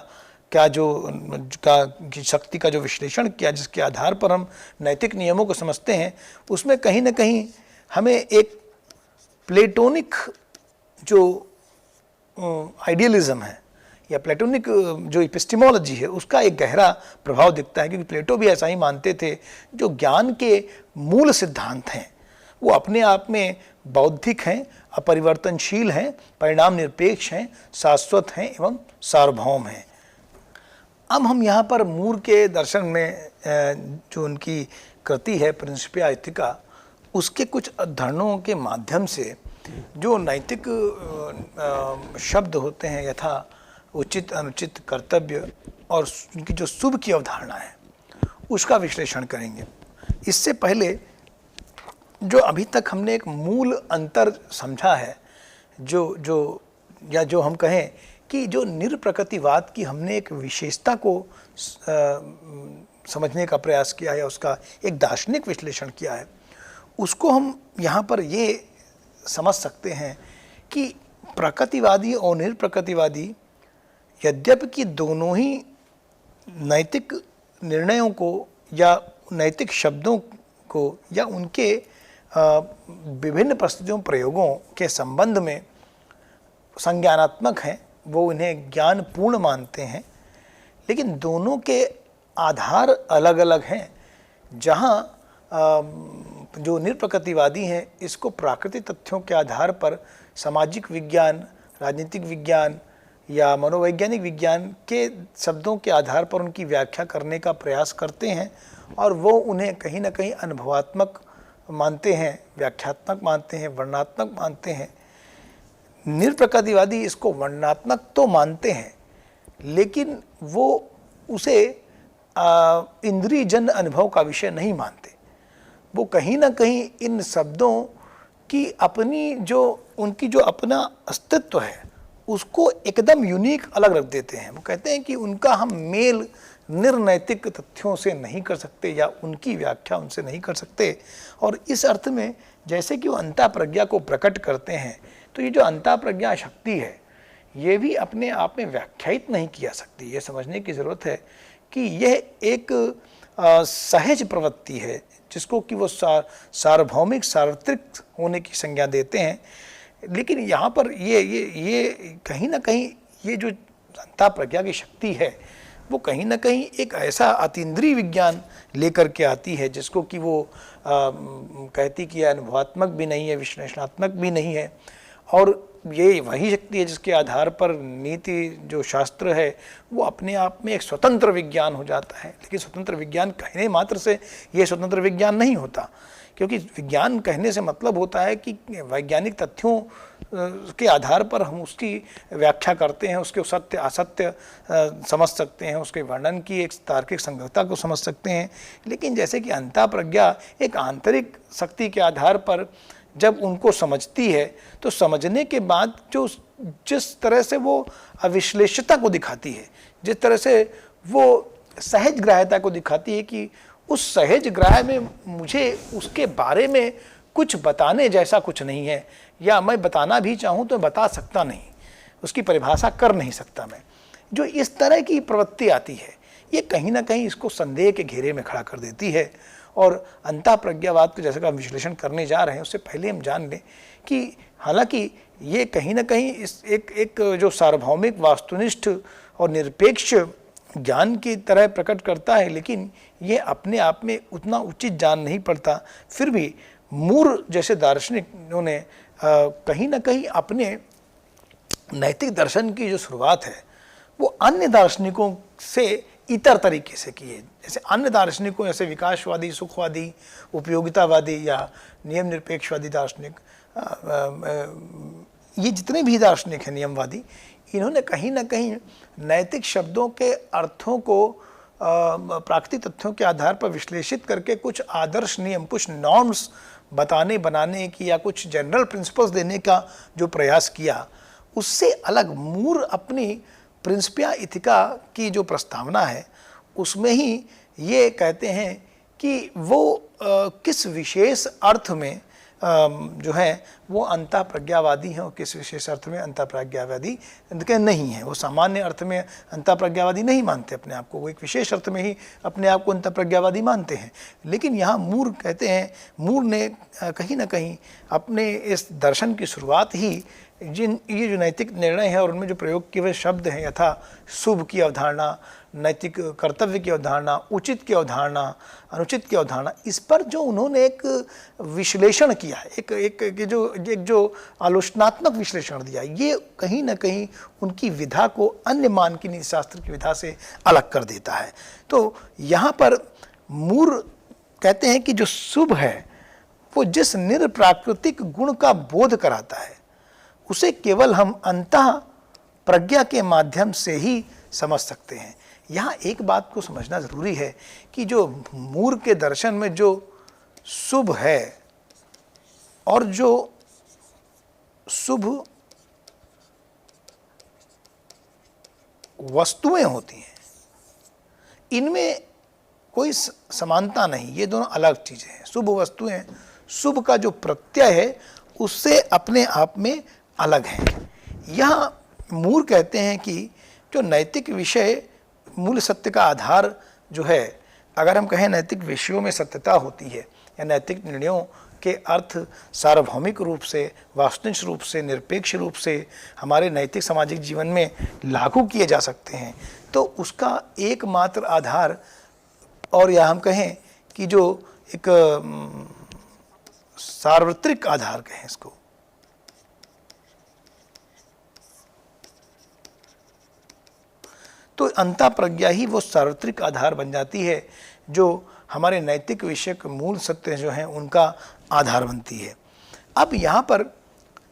क्या की शक्ति का जो विश्लेषण किया, जिसके आधार पर हम नैतिक नियमों को समझते हैं, उसमें कहीं ना कहीं हमें एक प्लेटोनिक जो आइडियलिज्म है या प्लेटोनिक जो एपिस्टेमोलॉजी है, उसका एक गहरा प्रभाव दिखता है। क्योंकि प्लेटो भी ऐसा ही मानते थे, जो ज्ञान के मूल सिद्धांत हैं वो अपने आप में बौद्धिक हैं, अपरिवर्तनशील हैं, परिणाम निरपेक्ष हैं, शाश्वत हैं एवं सार्वभौम हैं। अब हम यहाँ पर मूर के दर्शन में जो उनकी कृति है प्रिंसिपिया एथिका, उसके कुछ अध्ययनों के माध्यम से जो नैतिक शब्द होते हैं, यथा उचित, अनुचित, कर्तव्य और उनकी जो शुभ की अवधारणा है, उसका विश्लेषण करेंगे। इससे पहले जो अभी तक हमने एक मूल अंतर समझा है, जो हम कहें कि जो निरप्रकृतिवाद की हमने एक विशेषता को समझने का प्रयास किया है, उसका एक दार्शनिक विश्लेषण किया है, उसको हम यहाँ पर ये समझ सकते हैं कि प्रकृतिवादी और निरप्रकृतिवादी यद्यपि कि दोनों ही नैतिक निर्णयों को या नैतिक शब्दों को या उनके विभिन्न परिस्थितियों प्रयोगों के संबंध में संज्ञानात्मक हैं, वो इन्हें ज्ञानपूर्ण मानते हैं, लेकिन दोनों के आधार अलग अलग हैं। जहाँ जो निरप्रकृतिवादी हैं, इसको प्राकृतिक तथ्यों के आधार पर सामाजिक विज्ञान, राजनीतिक विज्ञान या मनोवैज्ञानिक विज्ञान के शब्दों के आधार पर उनकी व्याख्या करने का प्रयास करते हैं, और वो उन्हें कहीं ना कहीं अनुभवात्मक मानते हैं, व्याख्यात्मक मानते हैं, वर्णनात्मक मानते हैं। निरप्रकृतिवादी इसको वर्णनात्मक तो मानते हैं, लेकिन वो उसे इंद्रियजन्य अनुभव का विषय नहीं मानते। वो कहीं ना कहीं इन शब्दों की उनकी जो अपना अस्तित्व है, उसको एकदम यूनिक अलग रख देते हैं। वो कहते हैं कि उनका हम मेल निर्नैतिक तथ्यों से नहीं कर सकते या उनकी व्याख्या उनसे नहीं कर सकते। और इस अर्थ में जैसे कि वो अंतःप्रज्ञा को प्रकट करते हैं, तो ये जो अंतःप्रज्ञा शक्ति है, ये भी अपने आप में व्याख्यायित नहीं की जा सकती। ये समझने की ज़रूरत है कि यह एक सहज प्रवृत्ति है, जिसको कि वो सार्वभौमिक, सार्वत्रिक होने की संज्ञा देते हैं। लेकिन यहाँ पर ये कहीं ना कहीं ये जो अंतःप्रज्ञा की शक्ति है, वो कहीं ना कहीं एक ऐसा अतीन्द्रिय विज्ञान लेकर के आती है, जिसको कि वो कहती कि अनुभवात्मक भी नहीं है, विश्लेषणात्मक भी नहीं है। और ये वही शक्ति है जिसके आधार पर नीति जो शास्त्र है वो अपने आप में एक स्वतंत्र विज्ञान हो जाता है। लेकिन स्वतंत्र विज्ञान कहने मात्र से ये स्वतंत्र विज्ञान नहीं होता, क्योंकि विज्ञान कहने से मतलब होता है कि वैज्ञानिक तथ्यों के आधार पर हम उसकी व्याख्या करते हैं, उसके सत्य असत्य समझ सकते हैं, उसके वर्णन की एक तार्किक संगतता को समझ सकते हैं। लेकिन जैसे कि अंतःप्रज्ञा एक आंतरिक शक्ति के आधार पर जब उनको समझती है, तो समझने के बाद जिस तरह से वो अविश्लेषता को दिखाती है, जिस तरह से वो सहज ग्राह्यता को दिखाती है कि उस सहज ग्राह्य में मुझे उसके बारे में कुछ बताने जैसा कुछ नहीं है, या मैं बताना भी चाहूँ तो बता सकता नहीं, उसकी परिभाषा कर नहीं सकता मैं। जो इस तरह की प्रवृत्ति आती है, ये कहीं ना कहीं इसको संदेह के घेरे में खड़ा कर देती है। और अंतःप्रज्ञावाद को जैसा कि हम विश्लेषण करने जा रहे हैं, उससे पहले हम जान लें कि हालांकि ये कहीं ना कहीं इस एक जो सार्वभौमिक, वास्तुनिष्ठ और निरपेक्ष ज्ञान की तरह प्रकट करता है, लेकिन ये अपने आप में उतना उचित जान नहीं पड़ता। फिर भी मूर जैसे दार्शनिकों ने कहीं ना कहीं अपने नैतिक दर्शन की जो शुरुआत है वो अन्य दार्शनिकों से इतर तरीके से की है। जैसे अन्य दार्शनिकों जैसे विकासवादी, सुखवादी, उपयोगितावादी या नियम निरपेक्षवादी दार्शनिक, ये जितने भी दार्शनिक हैं नियमवादी, इन्होंने कहीं ना कहीं नैतिक शब्दों के अर्थों को प्राकृतिक तथ्यों के आधार पर विश्लेषित करके कुछ आदर्श नियम, कुछ नॉर्म्स बनाने की या कुछ जनरल प्रिंसिपल्स देने का जो प्रयास किया, उससे अलग मूर अपनी प्रिंसिपिया इथिका की जो प्रस्तावना है उसमें ही ये कहते हैं कि वो किस विशेष अर्थ में जो है वो अंतःप्रज्ञावादी हैं और किस विशेष अर्थ में अंतःप्रज्ञावादी नहीं है। वो सामान्य अर्थ में अंतःप्रज्ञावादी नहीं मानते अपने आप को, वो एक विशेष अर्थ में ही अपने आप को अंतःप्रज्ञावादी मानते हैं। लेकिन यहाँ मूर कहते हैं, मूर ने कहीं ना कहीं अपने इस दर्शन की शुरुआत ही ये जो नैतिक निर्णय है और उनमें जो प्रयोग किए हुए शब्द हैं, यथा शुभ की अवधारणा, नैतिक कर्तव्य की अवधारणा, उचित की अवधारणा, अनुचित की अवधारणा, इस पर जो उन्होंने एक विश्लेषण किया है, एक जो आलोचनात्मक विश्लेषण दिया, ये कहीं ना कहीं उनकी विधा को अन्य मानकीय नीतिशास्त्र की विधा से अलग कर देता है। तो यहाँ पर मूर कहते हैं कि जो शुभ है वो जिस निरप्राकृतिक गुण का बोध कराता है उसे केवल हम अंतः प्रज्ञा के माध्यम से ही समझ सकते हैं। यहाँ एक बात को समझना ज़रूरी है कि जो मूर के दर्शन में जो शुभ है और जो शुभ वस्तुएं होती हैं, इनमें कोई समानता नहीं, ये दोनों अलग चीज़ें हैं। शुभ वस्तुएं, शुभ का जो प्रत्यय है उससे अपने आप में अलग है। यहाँ मूर कहते हैं कि जो नैतिक विषय मूल सत्य का आधार जो है, अगर हम कहें नैतिक विषयों में सत्यता होती है या नैतिक निर्णयों के अर्थ सार्वभौमिक रूप से, वास्तविक रूप से, निरपेक्ष रूप से हमारे नैतिक सामाजिक जीवन में लागू किए जा सकते हैं, तो उसका एकमात्र आधार, और या हम कहें कि जो एक सार्वत्रिक आधार कहें इसको, तो अंतःप्रज्ञा ही वो सार्वत्रिक आधार बन जाती है जो हमारे नैतिक विषय के मूल सत्य जो हैं उनका आधार बनती है। अब यहाँ पर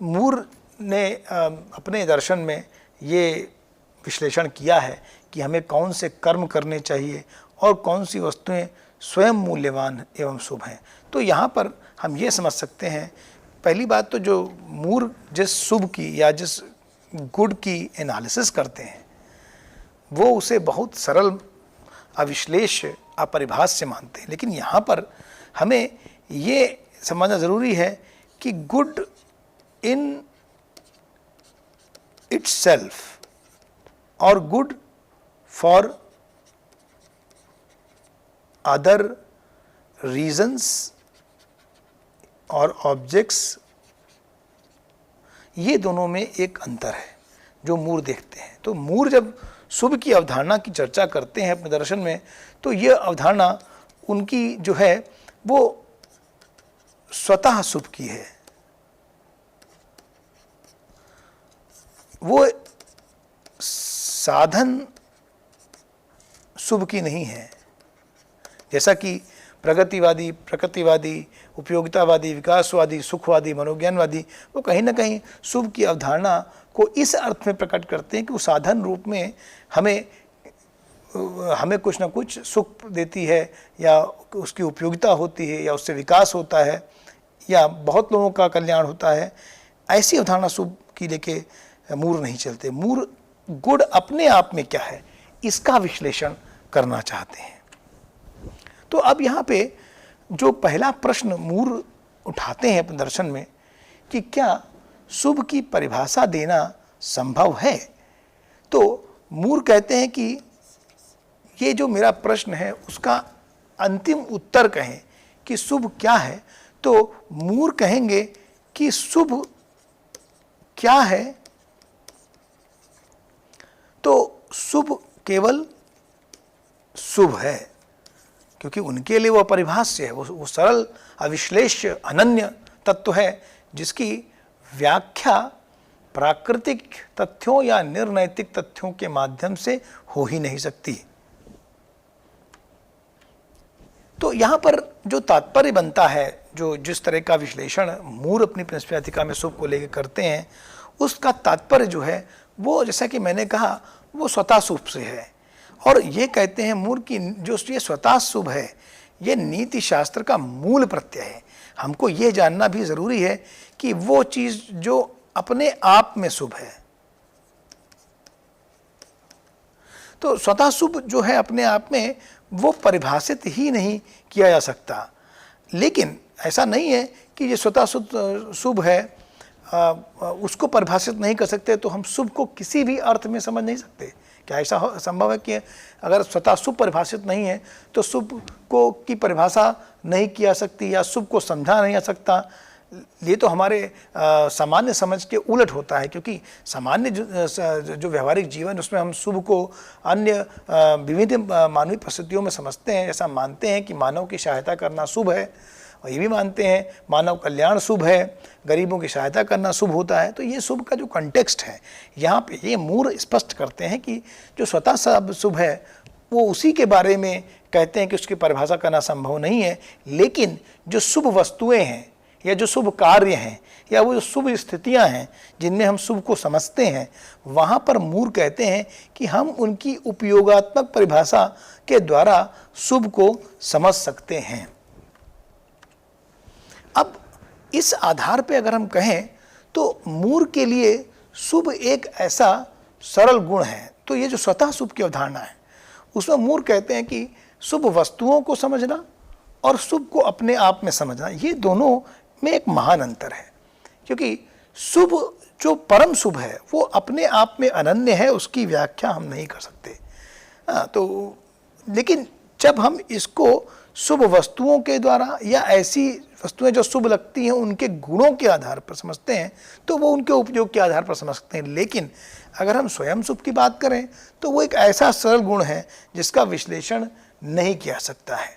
मूर ने अपने दर्शन में ये विश्लेषण किया है कि हमें कौन से कर्म करने चाहिए और कौन सी वस्तुएं स्वयं मूल्यवान एवं शुभ हैं। तो यहाँ पर हम ये समझ सकते हैं, पहली बात तो जो मूर जिस शुभ की या जिस गुड की एनालिसिस करते हैं वो उसे बहुत सरल, अविश्लेष, अपरिभाष्य मानते हैं। लेकिन यहाँ पर हमें ये समझना ज़रूरी है कि गुड इन इटसेल्फ और गुड फॉर अदर रीजन्स और ऑब्जेक्ट्स, ये दोनों में एक अंतर है जो मूर देखते हैं। तो मूर जब शुभ की अवधारणा की चर्चा करते हैं अपने दर्शन में, तो यह अवधारणा उनकी जो है वो स्वतः शुभ की है, वो साधन शुभ की नहीं है। जैसा कि प्रगतिवादी, प्रकृतिवादी, उपयोगितावादी, विकासवादी, सुखवादी, मनोज्ञानवादी वो कहीं ना कहीं शुभ की अवधारणा को इस अर्थ में प्रकट करते हैं कि वो साधन रूप में हमें कुछ ना कुछ सुख देती है या उसकी उपयोगिता होती है या उससे विकास होता है या बहुत लोगों का कल्याण होता है। ऐसी अवधारणा शुभ की लेके मूर नहीं चलते। मूर गुड अपने आप में क्या है इसका विश्लेषण करना चाहते हैं। तो अब यहाँ पे जो पहला प्रश्न मूर उठाते हैं अपने दर्शन में कि क्या शुभ की परिभाषा देना संभव है, तो मूर कहते हैं कि ये जो मेरा प्रश्न है उसका अंतिम उत्तर कहें कि शुभ क्या है, तो मूर कहेंगे कि शुभ क्या है, तो शुभ केवल शुभ है, क्योंकि उनके लिए वो परिभाष्य है, वो सरल अविश्लेष्य अनन्य तत्व है जिसकी व्याख्या प्राकृतिक तथ्यों या निर्नैतिक तथ्यों के माध्यम से हो ही नहीं सकती। तो यहाँ पर जो तात्पर्य बनता है, जो जिस तरह का विश्लेषण मूर अपनी प्रिंसिपियातिका में शुभ को लेकर करते हैं, उसका तात्पर्य जो है वो, जैसा कि मैंने कहा, वो स्वतः शुभ से है। और ये कहते हैं मूर की जो ये स्वतः शुभ है, ये नीति शास्त्र का मूल प्रत्यय है। हमको ये जानना भी ज़रूरी है कि वो चीज़ जो अपने आप में शुभ है, तो स्वतः शुभ जो है अपने आप में वो परिभाषित ही नहीं किया जा सकता। लेकिन ऐसा नहीं है कि ये स्वतः शुभ है, उसको परिभाषित नहीं कर सकते तो हम शुभ को किसी भी अर्थ में समझ नहीं सकते। क्या ऐसा संभव है कि अगर स्वतः शुभ परिभाषित नहीं है तो शुभ को की परिभाषा नहीं की जा सकती या शुभ को समझा नहीं जा सकता? ये तो हमारे सामान्य समझ के उलट होता है, क्योंकि सामान्य जो व्यवहारिक जीवन उसमें हम शुभ को अन्य विविध मानवीय परिस्थितियों में समझते हैं। ऐसा मानते हैं कि मानव की सहायता करना शुभ है, और ये भी मानते हैं मानव कल्याण शुभ है, गरीबों की सहायता करना शुभ होता है। तो ये शुभ का जो कॉन्टेक्स्ट है, यहाँ पे ये मूर स्पष्ट करते हैं कि जो स्वतः शुभ है वो उसी के बारे में कहते हैं कि उसकी परिभाषा करना संभव नहीं है। लेकिन जो शुभ वस्तुएं हैं या जो शुभ कार्य हैं या वो जो शुभ स्थितियां हैं जिनमें हम शुभ को समझते हैं, वहाँ पर मूर कहते हैं कि हम उनकी उपयोगात्मक परिभाषा के द्वारा शुभ को समझ सकते हैं। अब इस आधार पे अगर हम कहें तो मूर के लिए शुभ एक ऐसा सरल गुण है। तो ये जो स्वतः शुभ की अवधारणा है उसमें मूर कहते हैं कि शुभ वस्तुओं को समझना और शुभ को अपने आप में समझना, ये दोनों में एक महान अंतर है। क्योंकि शुभ जो परम शुभ है वो अपने आप में अनन्य है, उसकी व्याख्या हम नहीं कर सकते। तो लेकिन जब हम इसको शुभ वस्तुओं के द्वारा या ऐसी वस्तुएं जो शुभ लगती हैं उनके गुणों के आधार पर समझते हैं तो वो उनके उपयोग के आधार पर समझते हैं। लेकिन अगर हम स्वयं शुभ की बात करें तो वो एक ऐसा सरल गुण है जिसका विश्लेषण नहीं किया सकता है।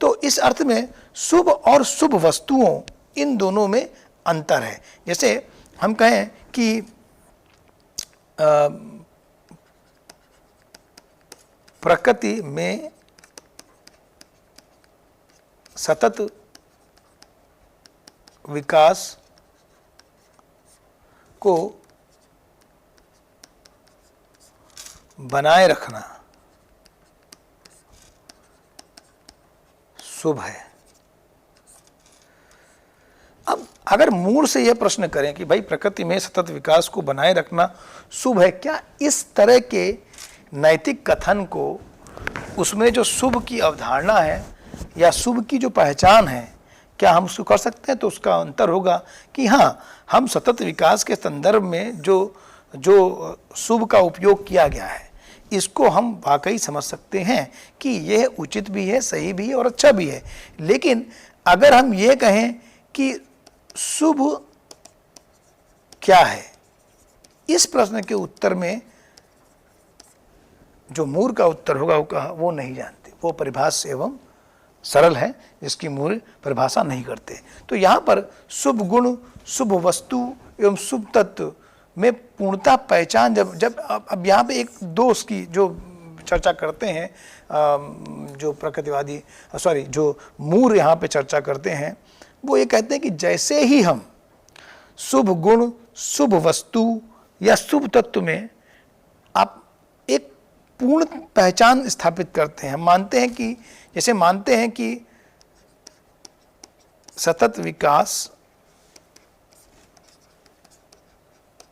तो इस अर्थ में शुभ और शुभ वस्तुओं, इन दोनों में अंतर है। जैसे हम कहें कि प्रकृति में सतत विकास को बनाए रखना शुभ है। अब अगर मूल से यह प्रश्न करें कि भाई प्रकृति में सतत विकास को बनाए रखना शुभ है, क्या इस तरह के नैतिक कथन को उसमें जो शुभ की अवधारणा है या शुभ की जो पहचान है, क्या हम उसको कर सकते हैं? तो उसका अंतर होगा कि हाँ, हम सतत विकास के संदर्भ में जो शुभ का उपयोग किया गया है इसको हम वाकई समझ सकते हैं कि यह उचित भी है, सही भी है और अच्छा भी है। लेकिन अगर हम ये कहें कि शुभ क्या है, इस प्रश्न के उत्तर में जो मूर का उत्तर होगा वो नहीं जानते, वो परिभाषा एवं सरल है जिसकी मूल परिभाषा नहीं करते। तो यहाँ पर शुभ गुण, शुभ वस्तु एवं शुभ तत्व में पूर्णता पहचान जब अब यहाँ पे एक दोष की जो चर्चा करते हैं, जो प्रकृतिवादी जो मूर यहाँ पे चर्चा करते हैं, वो ये कहते हैं कि जैसे ही हम शुभ गुण, शुभ वस्तु या शुभ तत्व में आप एक पूर्ण पहचान स्थापित करते हैं, मानते हैं कि जैसे मानते हैं कि सतत विकास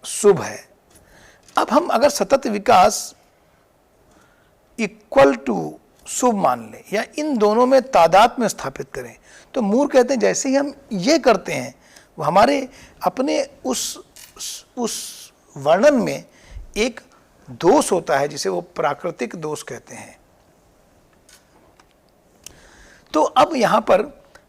शुभ है। अब हम अगर सतत विकास इक्वल टू शुभ मान लें या इन दोनों में तादाद में स्थापित करें, तो मूर कहते हैं जैसे ही हम ये करते हैं वो हमारे अपने उस वर्णन में एक दोष होता है जिसे वो प्राकृतिक दोष कहते हैं। तो अब यहाँ पर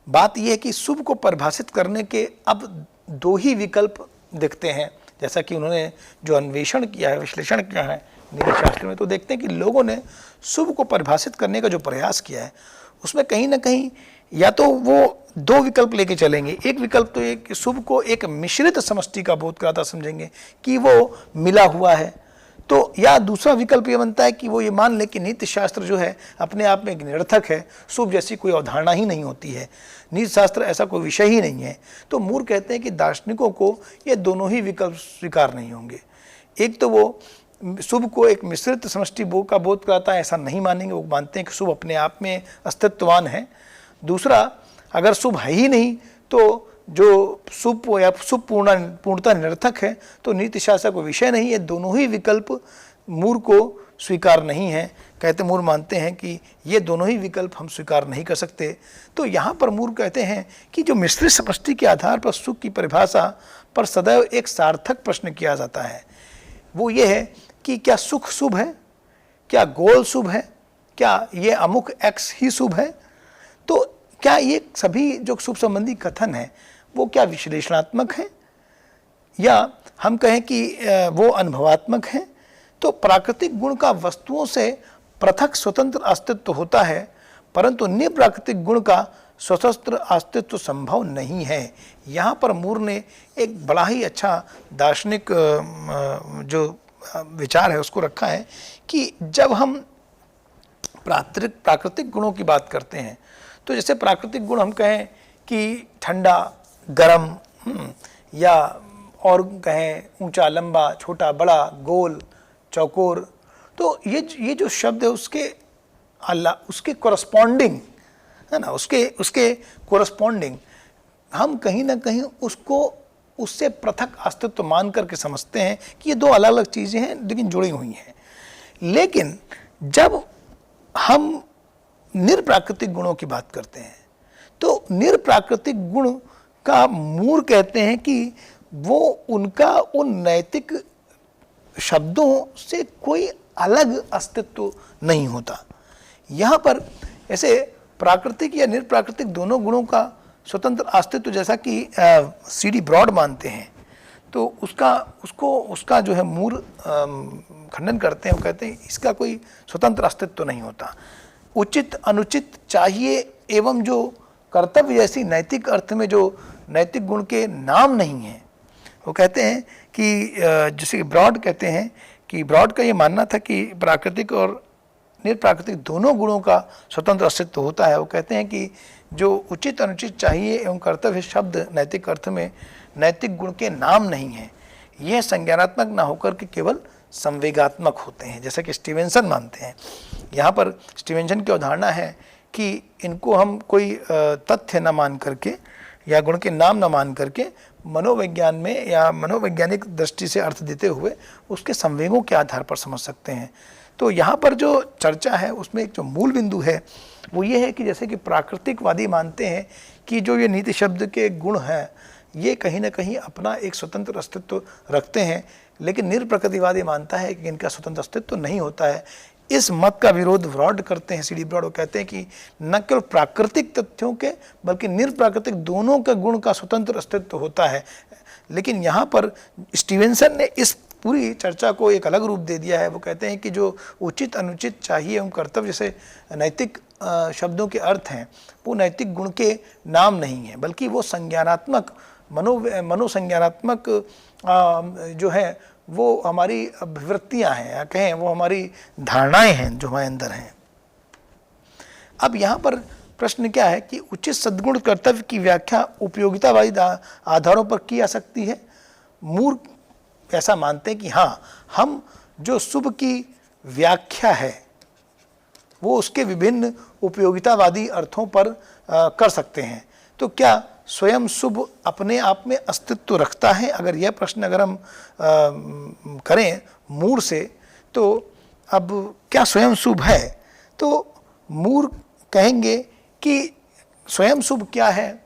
बात यह है कि शुभ को परिभाषित करने के अब दो ही विकल्प दिखते हैं। जैसा कि उन्होंने जो अन्वेषण किया है, विश्लेषण किया है नीति शास्त्र में, तो देखते हैं कि लोगों ने शुभ को परिभाषित करने का जो प्रयास किया है उसमें कहीं ना कहीं या तो वो दो विकल्प लेके चलेंगे। एक विकल्प तो ये कि शुभ को एक मिश्रित समष्टि का बोध कराता समझेंगे कि वो मिला हुआ है, तो या दूसरा विकल्प ये बनता है कि वो ये मान ले कि नीति शास्त्र जो है अपने आप में एक निरर्थक है, शुभ जैसी कोई अवधारणा ही नहीं होती है, नीति शास्त्र ऐसा कोई विषय ही नहीं है। तो मूर कहते हैं कि दार्शनिकों को ये दोनों ही विकल्प स्वीकार नहीं होंगे। एक तो वो शुभ को एक मिश्रित समष्टि का बोध कराता है, ऐसा नहीं मानेंगे, वो मानते हैं कि शुभ अपने आप में अस्तित्ववान है। दूसरा, अगर शुभ है ही नहीं तो जो शुभ या शुभ पूर्णता निरर्थक है, तो नीति शास्त्र को विषय नहीं है। दोनों ही विकल्प मूर को स्वीकार नहीं है। कहते मूर मानते हैं कि ये दोनों ही विकल्प हम स्वीकार नहीं कर सकते। तो यहाँ पर मूर कहते हैं कि जो मिश्रित समष्टि के आधार पर सुख की परिभाषा पर सदैव एक सार्थक प्रश्न किया जाता है, वो ये है कि क्या सुख शुभ है, क्या गोल शुभ है, क्या ये अमुक एक्स ही शुभ है। तो क्या ये सभी जो शुभ संबंधी कथन है वो क्या विश्लेषणात्मक है या हम कहें कि वो अनुभवात्मक है। तो प्राकृतिक गुण का वस्तुओं से पृथक स्वतंत्र अस्तित्व होता है, परंतु निप्राकृतिक गुण का स्वतंत्र अस्तित्व संभव नहीं है। यहाँ पर मूर ने एक बड़ा ही अच्छा दार्शनिक जो विचार है उसको रखा है कि जब हम प्राकृतिक गुणों की बात करते हैं तो जैसे प्राकृतिक गुण हम कहें कि ठंडा, गरम, या और कहें ऊंचा, लंबा, छोटा, बड़ा, गोल, चौकोर, तो ये जो शब्द है उसके कोरस्पॉन्डिंग है ना, उसके कोरस्पॉन्डिंग हम कहीं ना कहीं उसको उससे पृथक अस्तित्व मान करके समझते हैं कि ये दो अलग अलग चीज़ें हैं लेकिन जुड़ी हुई हैं। लेकिन जब हम निरप्राकृतिक गुणों की बात करते हैं तो निरप्राकृतिक गुण का मूर कहते हैं कि वो उनका उन नैतिक शब्दों से कोई अलग अस्तित्व नहीं होता। यहाँ पर ऐसे प्राकृतिक या निरप्राकृतिक दोनों गुणों का स्वतंत्र अस्तित्व जैसा कि सीडी ब्रॉड मानते हैं, तो उसका जो है मूर खंडन करते हैं। वो कहते हैं इसका कोई स्वतंत्र अस्तित्व नहीं होता। उचित, अनुचित, चाहिए एवं जो कर्तव्य जैसी नैतिक अर्थ में जो नैतिक गुण के नाम नहीं है, वो कहते हैं कि जैसे कि ब्रॉड कहते हैं कि ब्रॉड का ये मानना था कि प्राकृतिक और निरप्राकृतिक दोनों गुणों का स्वतंत्र अस्तित्व होता है। वो कहते हैं कि जो उचित, अनुचित, चाहिए एवं कर्तव्य शब्द नैतिक अर्थ में नैतिक गुण के नाम नहीं है, यह संज्ञानात्मक ना होकर के केवल संवेगात्मक होते हैं, जैसा कि स्टीवेंसन मानते हैं। यहाँ पर स्टीवेंसन की अवधारणा है कि इनको हम कोई तथ्य न मान करके या गुण के नाम न मान करके मनोविज्ञान में या मनोवैज्ञानिक दृष्टि से अर्थ देते हुए उसके संवेगों के आधार पर समझ सकते हैं। तो यहाँ पर जो चर्चा है उसमें एक जो मूल बिंदु है वो ये है कि जैसे कि प्राकृतिकवादी मानते हैं कि जो ये नीति शब्द के गुण हैं ये कहीं ना कहीं अपना एक स्वतंत्र अस्तित्व रखते हैं, लेकिन निरप्रकृतिवादी मानता है कि इनका स्वतंत्र अस्तित्व नहीं होता है। इस मत का विरोध ब्रॉड करते हैं, सीडी ब्रॉड। वो कहते हैं कि न केवल प्राकृतिक तथ्यों के बल्कि निरप्राकृतिक दोनों के गुण का स्वतंत्र अस्तित्व होता है। लेकिन यहाँ पर स्टीवेंसन ने इस पूरी चर्चा को एक अलग रूप दे दिया है। वो कहते हैं कि जो उचित, अनुचित, चाहिए एवं कर्तव्य जैसे नैतिक शब्दों के अर्थ हैं वो नैतिक गुण के नाम नहीं है, बल्कि वो संज्ञानात्मक मनोसंज्ञानात्मक जो है वो हमारी अभिवृत्तियां हैं या कहें वो हमारी धारणाएं हैं जो हमारे अंदर हैं। अब यहाँ पर प्रश्न क्या है कि उचित सद्गुण कर्तव्य की व्याख्या उपयोगितावादी आधारों पर की जा सकती है। मूर ऐसा मानते हैं कि हाँ, हम जो शुभ की व्याख्या है वो उसके विभिन्न उपयोगितावादी अर्थों पर कर सकते हैं। तो क्या स्वयं शुभ अपने आप में अस्तित्व रखता है? अगर यह प्रश्न अगर हम करें मूर से, तो अब क्या स्वयं शुभ है? तो मूर कहेंगे कि स्वयं शुभ क्या है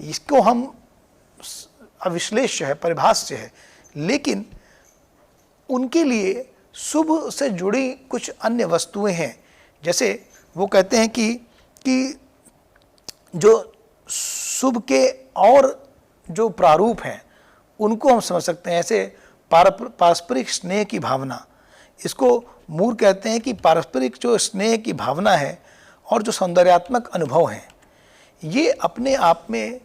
इसको हम अविश्लेष्य है, परिभाष्य है, लेकिन उनके लिए शुभ से जुड़ी कुछ अन्य वस्तुएं हैं। जैसे वो कहते हैं कि जो शुभ के और जो प्रारूप हैं उनको हम समझ सकते हैं। ऐसे पारस्परिक स्नेह की भावना, इसको मूर कहते हैं कि पारस्परिक जो स्नेह की भावना है और जो सौंदर्यात्मक अनुभव हैं, ये अपने आप में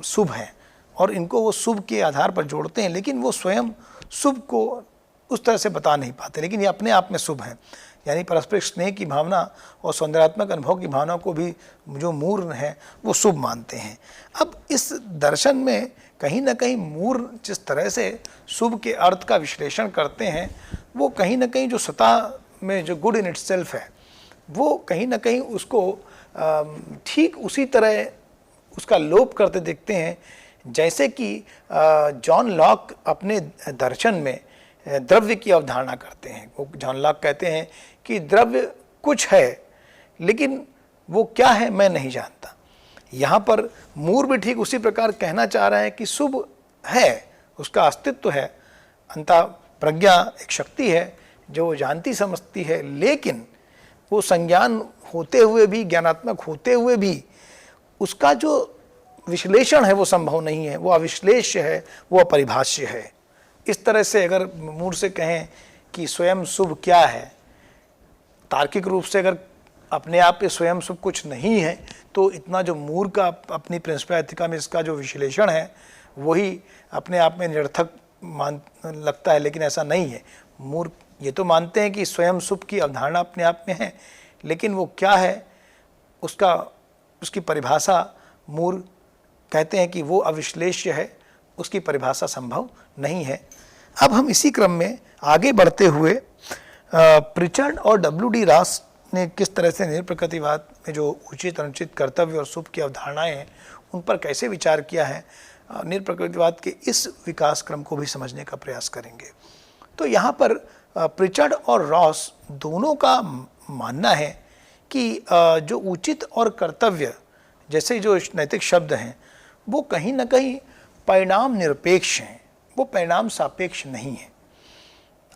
शुभ हैं और इनको वो शुभ के आधार पर जोड़ते हैं, लेकिन वो स्वयं शुभ को उस तरह से बता नहीं पाते, लेकिन ये अपने आप में शुभ हैं। यानी पारस्परिक स्नेह की भावना और सौंदर्यात्मक अनुभव की भावना को भी जो मूर हैं वो शुभ मानते हैं। अब इस दर्शन में कहीं ना कहीं मूर जिस तरह से शुभ के अर्थ का विश्लेषण करते हैं, वो कहीं ना कहीं जो सतह में जो गुड इन इटसेल्फ है, वो कहीं ना कहीं उसको ठीक उसी तरह उसका लोप करते देखते हैं जैसे कि जॉन लॉक अपने दर्शन में द्रव्य की अवधारणा करते हैं। वो जॉन लॉक कहते हैं कि द्रव्य कुछ है, लेकिन वो क्या है मैं नहीं जानता। यहाँ पर मूर भी ठीक उसी प्रकार कहना चाह रहे हैं कि शुभ है, उसका अस्तित्व है, अंतः प्रज्ञा एक शक्ति है जो जानती समझती है, लेकिन वो संज्ञान होते हुए भी, ज्ञानात्मक होते हुए भी उसका जो विश्लेषण है वो संभव नहीं है, वो अविश्लेष्य है, वो अपरिभाष्य है। इस तरह से अगर मूर से कहें कि स्वयं शुभ क्या है, तार्किक रूप से अगर अपने आप पे स्वयं शुभ कुछ नहीं है, तो इतना जो मूर का अपनी प्रिंसिपल एथिका में इसका जो विश्लेषण है वही अपने आप में निरर्थक मान लगता है, लेकिन ऐसा नहीं है। मूर ये तो मानते हैं कि स्वयं शुभ की अवधारणा अपने आप में है, लेकिन वो क्या है उसकी परिभाषा मूर कहते हैं कि वो अविश्लेष्य है, उसकी परिभाषा संभव नहीं है। अब हम इसी क्रम में आगे बढ़ते हुए प्रिचर्ड और W.D. रॉस ने किस तरह से निरप्रकृतिवाद में जो उचित अनुचित कर्तव्य और शुभ की अवधारणाएं हैं उन पर कैसे विचार किया है, निरप्रकृतिवाद के इस विकास क्रम को भी समझने का प्रयास करेंगे। तो यहाँ पर प्रिचर्ड और रॉस दोनों का मानना है कि जो उचित और कर्तव्य जैसे जो नैतिक शब्द हैं वो कहीं ना कहीं परिणाम निरपेक्ष हैं, वो परिणाम सापेक्ष नहीं है।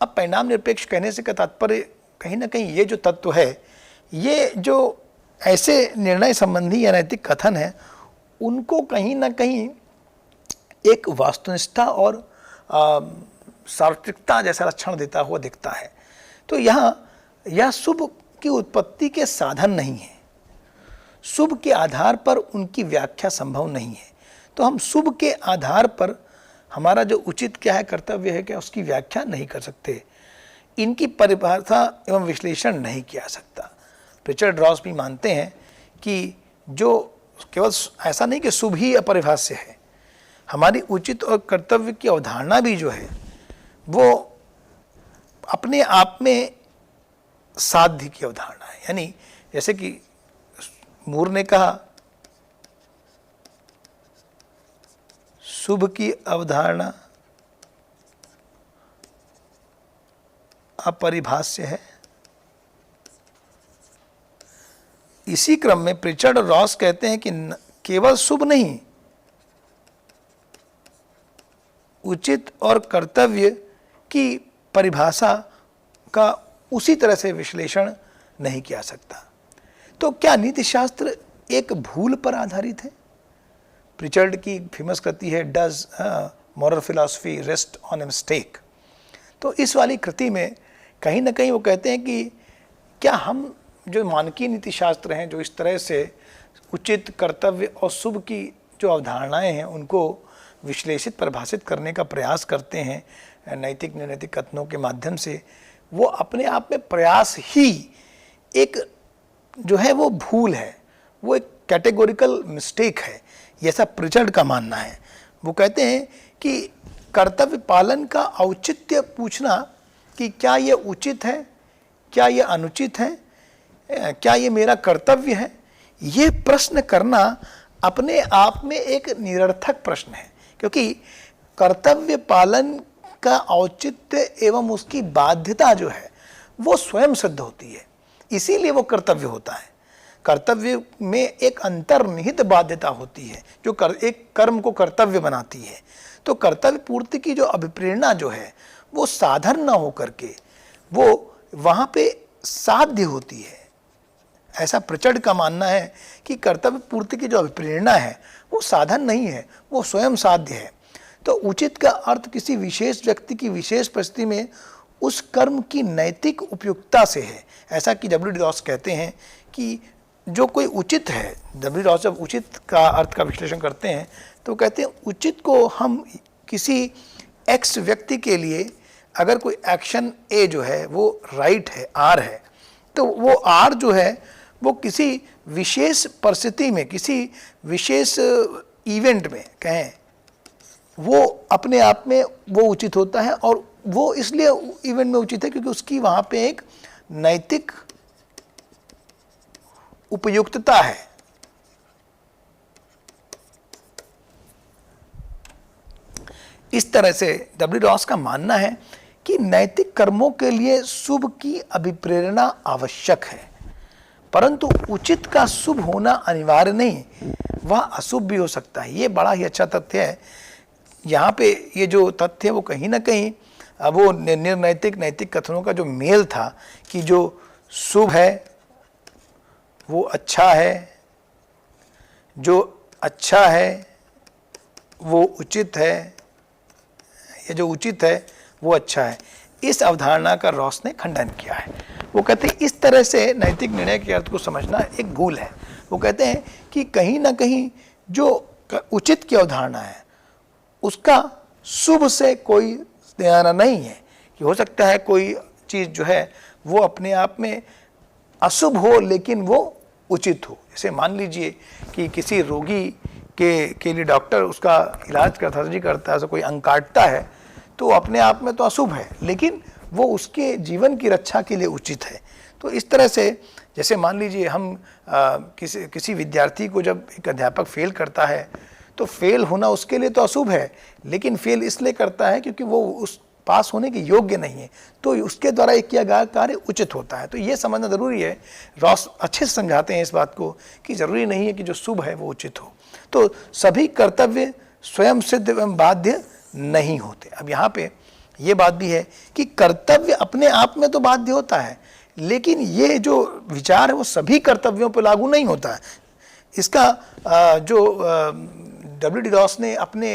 अब परिणाम निरपेक्ष कहने से का तात्पर्य कहीं ना कहीं ये जो तत्व है, ये जो ऐसे निर्णय संबंधी या नैतिक कथन है उनको कहीं ना कहीं एक वास्तुनिष्ठता और सार्वत्रिकता जैसा लक्षण देता हुआ दिखता है। तो यहाँ यह शुभ की उत्पत्ति के साधन नहीं है, शुभ के आधार पर उनकी व्याख्या संभव नहीं है। तो हम शुभ के आधार पर हमारा जो उचित क्या है, कर्तव्य है क्या, उसकी व्याख्या नहीं कर सकते, इनकी परिभाषा एवं विश्लेषण नहीं किया सकता। प्रिचर्ड रॉस भी मानते हैं कि जो केवल ऐसा नहीं कि शुभ ही अपरिभाष्य है, हमारी उचित और कर्तव्य की अवधारणा भी जो है वो अपने आप में साध्य की अवधारणा है। यानी जैसे कि मूर ने कहा शुभ की अवधारणा अपरिभाष्य है, इसी क्रम में प्रिचर्ड और रॉस कहते हैं कि केवल शुभ नहीं, उचित और कर्तव्य की परिभाषा का उसी तरह से विश्लेषण नहीं किया सकता। तो क्या नीतिशास्त्र एक भूल पर आधारित है? प्रिचर्ड की फेमस कृति है does moral philosophy rest on a mistake. तो इस वाली कृति में कहीं ना कहीं वो कहते हैं कि क्या हम जो मानकीय नीतिशास्त्र हैं, जो इस तरह से उचित, कर्तव्य और शुभ की जो अवधारणाएं हैं उनको विश्लेषित, परिभाषित करने का प्रयास करते हैं नैतिक निर्णैतिक कथनों के माध्यम से, वो अपने आप में प्रयास ही एक जो है वो भूल है, वो एक कैटेगोरिकल मिस्टेक है, ऐसा प्रिचर्ड का मानना है। वो कहते हैं कि कर्तव्य पालन का औचित्य पूछना कि क्या ये उचित है, क्या ये अनुचित है, क्या ये मेरा कर्तव्य है, ये प्रश्न करना अपने आप में एक निरर्थक प्रश्न है, क्योंकि कर्तव्य पालन का औचित्य एवं उसकी बाध्यता जो है वो स्वयं सिद्ध होती है, इसीलिए वो कर्तव्य होता है। कर्तव्य में एक अंतर्निहित बाध्यता होती है जो एक कर्म को कर्तव्य बनाती है। तो कर्तव्य पूर्ति की जो अभिप्रेरणा जो है वो साधन ना हो करके वो वहाँ पे साध्य होती है, ऐसा प्रचंड का मानना है कि कर्तव्य पूर्ति की जो अभिप्रेरणा है वो साधन नहीं है, वो स्वयं साध्य है। तो उचित का अर्थ किसी विशेष व्यक्ति की विशेष परिस्थिति में उस कर्म की नैतिक उपयुक्तता से है। ऐसा कि डब्ल्यू.डी. रॉस कहते हैं कि जो कोई उचित है, डब्ल्यू.डी. रॉस जब उचित का अर्थ का विश्लेषण करते हैं तो कहते हैं उचित को हम किसी एक्स व्यक्ति के लिए अगर कोई एक्शन ए जो है वो राइट है, आर है, तो वो आर जो है वो किसी विशेष परिस्थिति में, किसी विशेष इवेंट में कहें, वो अपने आप में वो उचित होता है। और वो इसलिए इवेंट में उचित है क्योंकि उसकी वहाँ पे एक नैतिक उपयुक्तता है। इस तरह से डब्ल्यू. रॉस का मानना है कि नैतिक कर्मों के लिए शुभ की अभिप्रेरणा आवश्यक है, परंतु उचित का शुभ होना अनिवार्य नहीं, वह अशुभ भी हो सकता है। ये बड़ा ही अच्छा तथ्य है। यहाँ पे ये जो तथ्य है वो कहीं ना कहीं वो निर्नैतिक नैतिक कथनों का जो मेल था कि जो शुभ है वो अच्छा है, जो अच्छा है वो उचित है, ये जो उचित है वो अच्छा है, इस अवधारणा का रॉस ने खंडन किया है। वो कहते हैं इस तरह से नैतिक निर्णय के अर्थ को समझना एक भूल है। वो कहते हैं कि कहीं ना कहीं जो उचित की अवधारणा है उसका शुभ से कोई लेना नहीं है कि हो सकता है कोई चीज़ जो है वो अपने आप में अशुभ हो लेकिन वो उचित हो। जैसे मान लीजिए कि किसी रोगी के लिए डॉक्टर उसका इलाज करता, सर्जरी करता है, कोई अंग काटता है तो अपने आप में तो अशुभ है लेकिन वो उसके जीवन की रक्षा के लिए उचित है। तो इस तरह से जैसे मान लीजिए हम किसी विद्यार्थी को जब एक अध्यापक फेल करता है तो फेल होना उसके लिए तो अशुभ है, लेकिन फेल इसलिए करता है क्योंकि वो उस पास होने के योग्य नहीं है, तो उसके द्वारा एक किया गया कार्य उचित होता है। तो ये समझना ज़रूरी है। रॉस अच्छे से समझाते हैं इस बात को कि ज़रूरी नहीं है कि जो शुभ है वो उचित हो। तो सभी कर्तव्य स्वयं सिद्ध एवं बाध्य नहीं होते। अब यहाँ पे ये बात भी है कि कर्तव्य अपने आप में तो बाध्य होता है, लेकिन ये जो विचार है वो सभी कर्तव्यों पर लागू नहीं होता है। इसका जो डब्ल्यू.डी. रॉस ने अपने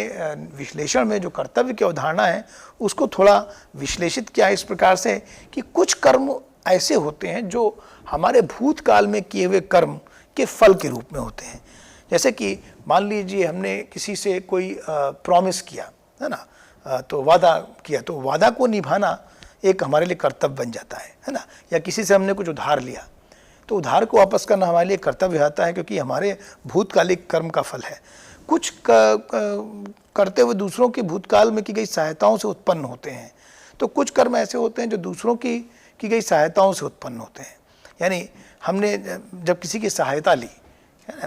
विश्लेषण में जो कर्तव्य की अवधारणा है उसको थोड़ा विश्लेषित किया इस प्रकार से कि कुछ कर्म ऐसे होते हैं जो हमारे भूतकाल में किए हुए कर्म के फल के रूप में होते हैं। जैसे कि मान लीजिए हमने किसी से कोई प्रॉमिस किया है ना, तो वादा किया, तो वादा को निभाना एक हमारे लिए कर्तव्य बन जाता है ना। या किसी से हमने कुछ उधार लिया तो उधार को वापस करना हमारे लिए कर्तव्य आता है क्योंकि हमारे भूतकालिक कर्म का फल है। कुछ करते हुए दूसरों के भूतकाल में की गई सहायताओं से उत्पन्न होते हैं। तो कुछ कर्म ऐसे होते हैं जो दूसरों की गई सहायताओं से उत्पन्न होते हैं। यानी हमने जब किसी की सहायता ली,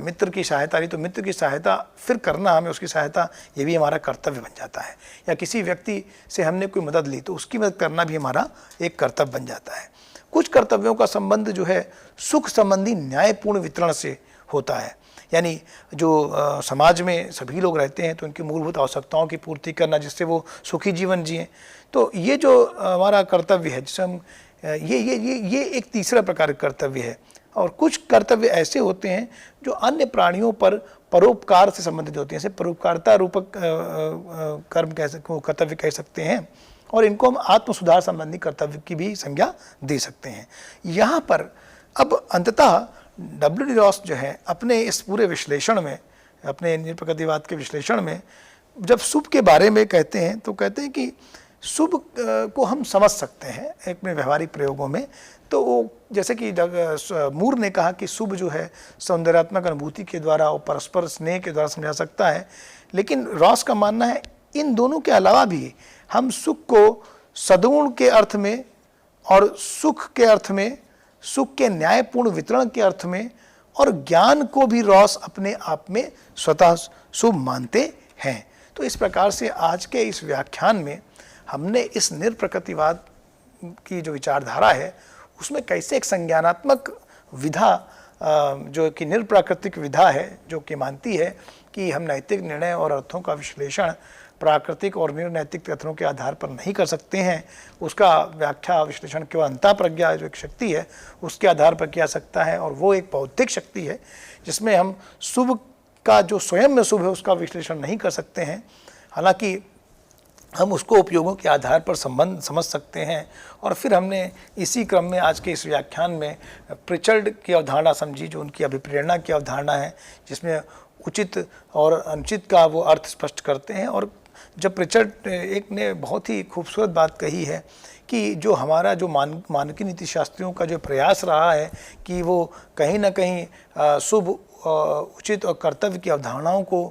मित्र की सहायता ली, तो मित्र की सहायता फिर करना, हमें उसकी सहायता, ये भी हमारा कर्तव्य बन जाता है। या किसी व्यक्ति से हमने कोई मदद ली तो उसकी मदद करना भी हमारा एक कर्तव्य बन जाता है। कुछ कर्तव्यों का संबंध जो है सुख संबंधी न्यायपूर्ण वितरण से होता है। यानी जो समाज में सभी लोग रहते हैं तो उनकी मूलभूत आवश्यकताओं की पूर्ति करना जिससे वो सुखी जीवन जिएं, तो ये जो हमारा कर्तव्य है जिसे हम ये एक तीसरा प्रकार का कर्तव्य है। और कुछ कर्तव्य ऐसे होते हैं जो अन्य प्राणियों पर परोपकार से संबंधित होते हैं, जैसे परोपकारिता रूपक कर्तव्य कह सकते हैं, और इनको हम आत्म सुधार संबंधी कर्तव्य की भी संज्ञा दे सकते हैं। यहाँ पर अब अंततः डब्ल्यू.डी. रॉस जो है अपने इस पूरे विश्लेषण में, अपने निरप्रकृतिवाद के विश्लेषण में जब शुभ के बारे में कहते हैं तो कहते हैं कि शुभ को हम समझ सकते हैं एक में व्यवहारिक प्रयोगों में। तो वो जैसे कि मूर ने कहा कि शुभ जो है सौंदर्यात्मक अनुभूति के द्वारा और परस्पर स्नेह के द्वारा समझा सकता है, लेकिन रॉस का मानना है इन दोनों के अलावा भी हम सुख को सद्गुण के अर्थ में और सुख के अर्थ में, सुख के न्यायपूर्ण वितरण के अर्थ में, और ज्ञान को भी रॉस अपने आप में स्वतः शुभ मानते हैं। तो इस प्रकार से आज के इस व्याख्यान में हमने इस निरप्रकृतिवाद की जो विचारधारा है उसमें कैसे एक संज्ञानात्मक विधा जो कि निरप्राकृतिक विधा है, जो कि मानती है कि हम नैतिक निर्णय और अर्थों का विश्लेषण प्राकृतिक और निर्नैतिक तथ्यों के आधार पर नहीं कर सकते हैं, उसका व्याख्या विश्लेषण केवल अंतःप्रज्ञा जो एक शक्ति है उसके आधार पर किया सकता है, और वो एक बौद्धिक शक्ति है जिसमें हम शुभ का जो स्वयं में शुभ है उसका विश्लेषण नहीं कर सकते हैं, हालांकि हम उसको उपयोगों के आधार पर संबंध समझ सकते हैं। और फिर हमने इसी क्रम में आज के इस व्याख्यान में प्रिचर्ड की अवधारणा समझी, जो उनकी अभिप्रेरणा की अवधारणा है, जिसमें उचित और अनुचित का वो अर्थ स्पष्ट करते हैं। और जब प्रिचर्ड एक ने बहुत ही खूबसूरत बात कही है कि जो हमारा जो मानकीय नीति शास्त्रियों का जो प्रयास रहा है कि वो कहीं ना कहीं शुभ उचित और कर्तव्य की अवधारणाओं को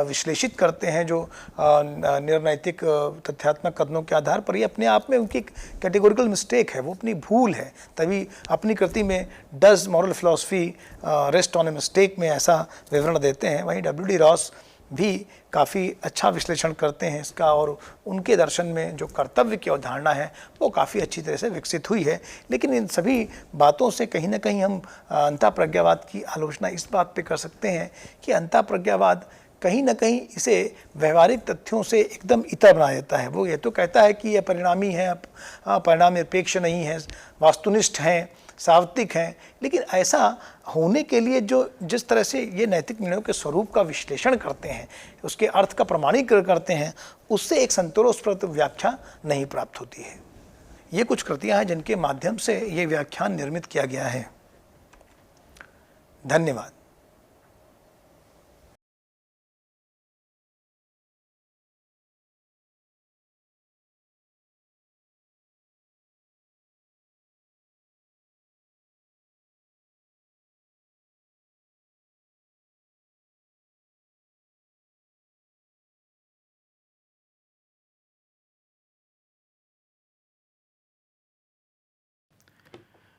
विश्लेषित करते हैं जो निर्नैतिक तथ्यात्मक कथनों के आधार पर, ये अपने आप में उनकी कैटेगोरिकल मिस्टेक है, वो अपनी भूल है। तभी अपनी कृति में does moral philosophy rest on a mistake में ऐसा विवरण देते हैं। वहीं W.D. रॉस भी काफ़ी अच्छा विश्लेषण करते हैं इसका, और उनके दर्शन में जो कर्तव्य की अवधारणा है वो काफ़ी अच्छी तरह से विकसित हुई है। लेकिन इन सभी बातों से कहीं ना कहीं हम अंतःप्रज्ञावाद की आलोचना इस बात पे कर सकते हैं कि अंतःप्रज्ञावाद कहीं ना कहीं इसे व्यवहारिक तथ्यों से एकदम इतर बना देता है। वो ये तो कहता है कि ये परिणामी है, परिणाम निरपेक्ष नहीं है, वास्तुनिष्ठ हैं, सार्वत्रिक हैं, लेकिन ऐसा होने के लिए जो जिस तरह से ये नैतिक निर्णयों के स्वरूप का विश्लेषण करते हैं, उसके अर्थ का प्रमाणीकरण करते हैं, उससे एक संतोषप्रद व्याख्या नहीं प्राप्त होती है। ये कुछ कृतियां हैं जिनके माध्यम से ये व्याख्यान निर्मित किया गया है। धन्यवाद।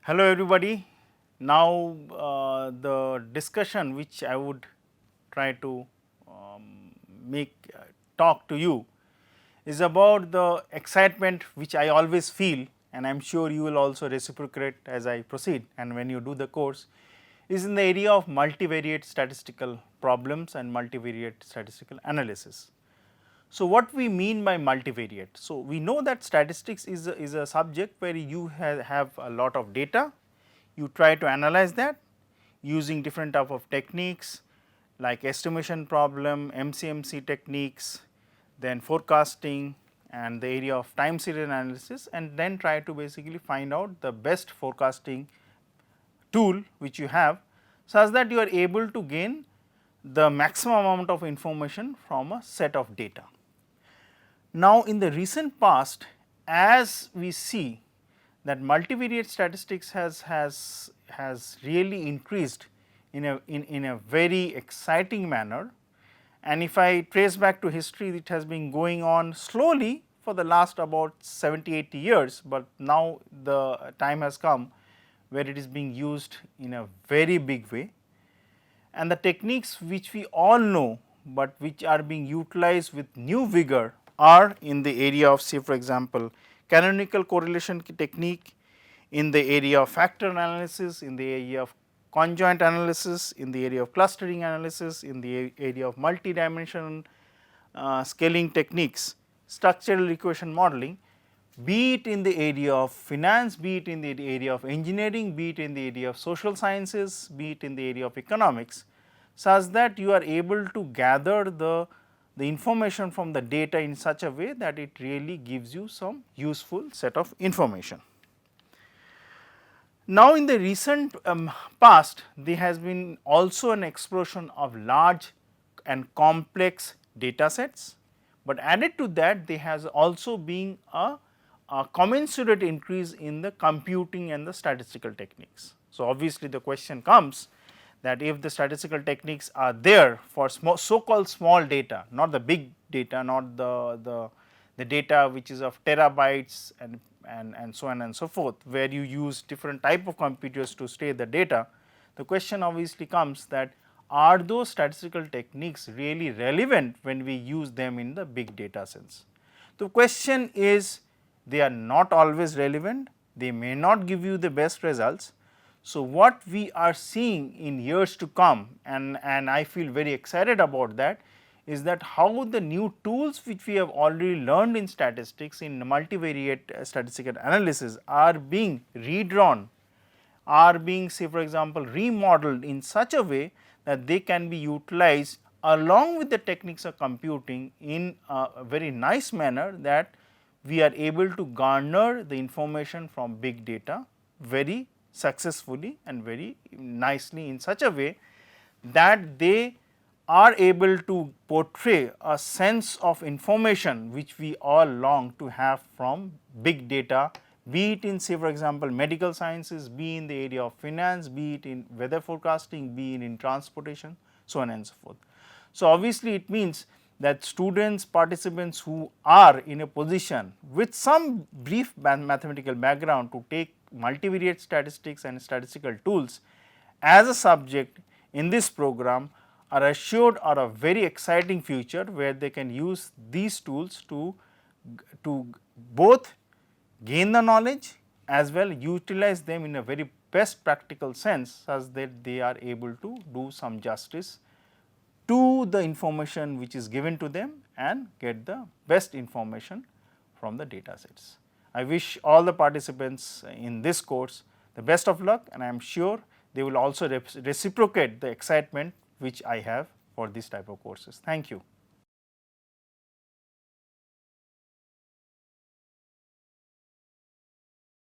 Hello everybody. Now the discussion which I would try to talk to you is about the excitement which I always feel, and I am sure you will also reciprocate as I proceed and when you do the course, is in the area of multivariate statistical problems and multivariate statistical analysis. So, what we mean by multivariate? So, we know that statistics is a subject where you have a lot of data, you try to analyze that using different type of techniques like estimation problem, MCMC techniques, then forecasting and the area of time series analysis, and then try to basically find out the best forecasting tool which you have, such that you are able to gain the maximum amount of information from a set of data. Now, in the recent past, as we see that multivariate statistics has really increased in a very exciting manner, and if I trace back to history, it has been going on slowly for the last about 70-80 years, but now the time has come where it is being used in a very big way, and the techniques which we all know, but which are being utilized with new vigor are in the area of, say for example, canonical correlation technique, in the area of factor analysis, in the area of conjoint analysis, in the area of clustering analysis, in the area of multi-dimensional scaling techniques, structural equation modeling, be it in the area of finance, be it in the area of engineering, be it in the area of social sciences, be it in the area of economics, such that you are able to gather the information from the data in such a way that it really gives you some useful set of information. Now, in the recent past, there has been also an explosion of large and complex data sets, but added to that there has also been a commensurate increase in the computing and the statistical techniques. So, obviously, the question comes that if the statistical techniques are there for so called small data, not the big data, not the data which is of terabytes and so on and so forth, where you use different type of computers to store the data, the question obviously comes that are those statistical techniques really relevant when we use them in the big data sense? The question is, they are not always relevant, they may not give you the best results. So, what we are seeing in years to come, and I feel very excited about that, is that how the new tools which we have already learned in statistics, in multivariate statistical analysis, are being redrawn, are being, say for example, remodeled in such a way that they can be utilized along with the techniques of computing in a very nice manner, that we are able to garner the information from big data very successfully and very nicely in such a way that they are able to portray a sense of information which we all long to have from big data, be it in, say for example, medical sciences, be in the area of finance, be it in weather forecasting, be it in transportation, so on and so forth. So, obviously, it means that students, participants who are in a position with some brief mathematical background to take multivariate statistics and statistical tools as a subject in this program are assured of a very exciting future, where they can use these tools to both gain the knowledge as well utilize them in a very best practical sense, such that they are able to do some justice to the information which is given to them and get the best information from the data sets. I wish all the participants in this course the best of luck, and I am sure they will also reciprocate the excitement which I have for this type of courses. Thank you.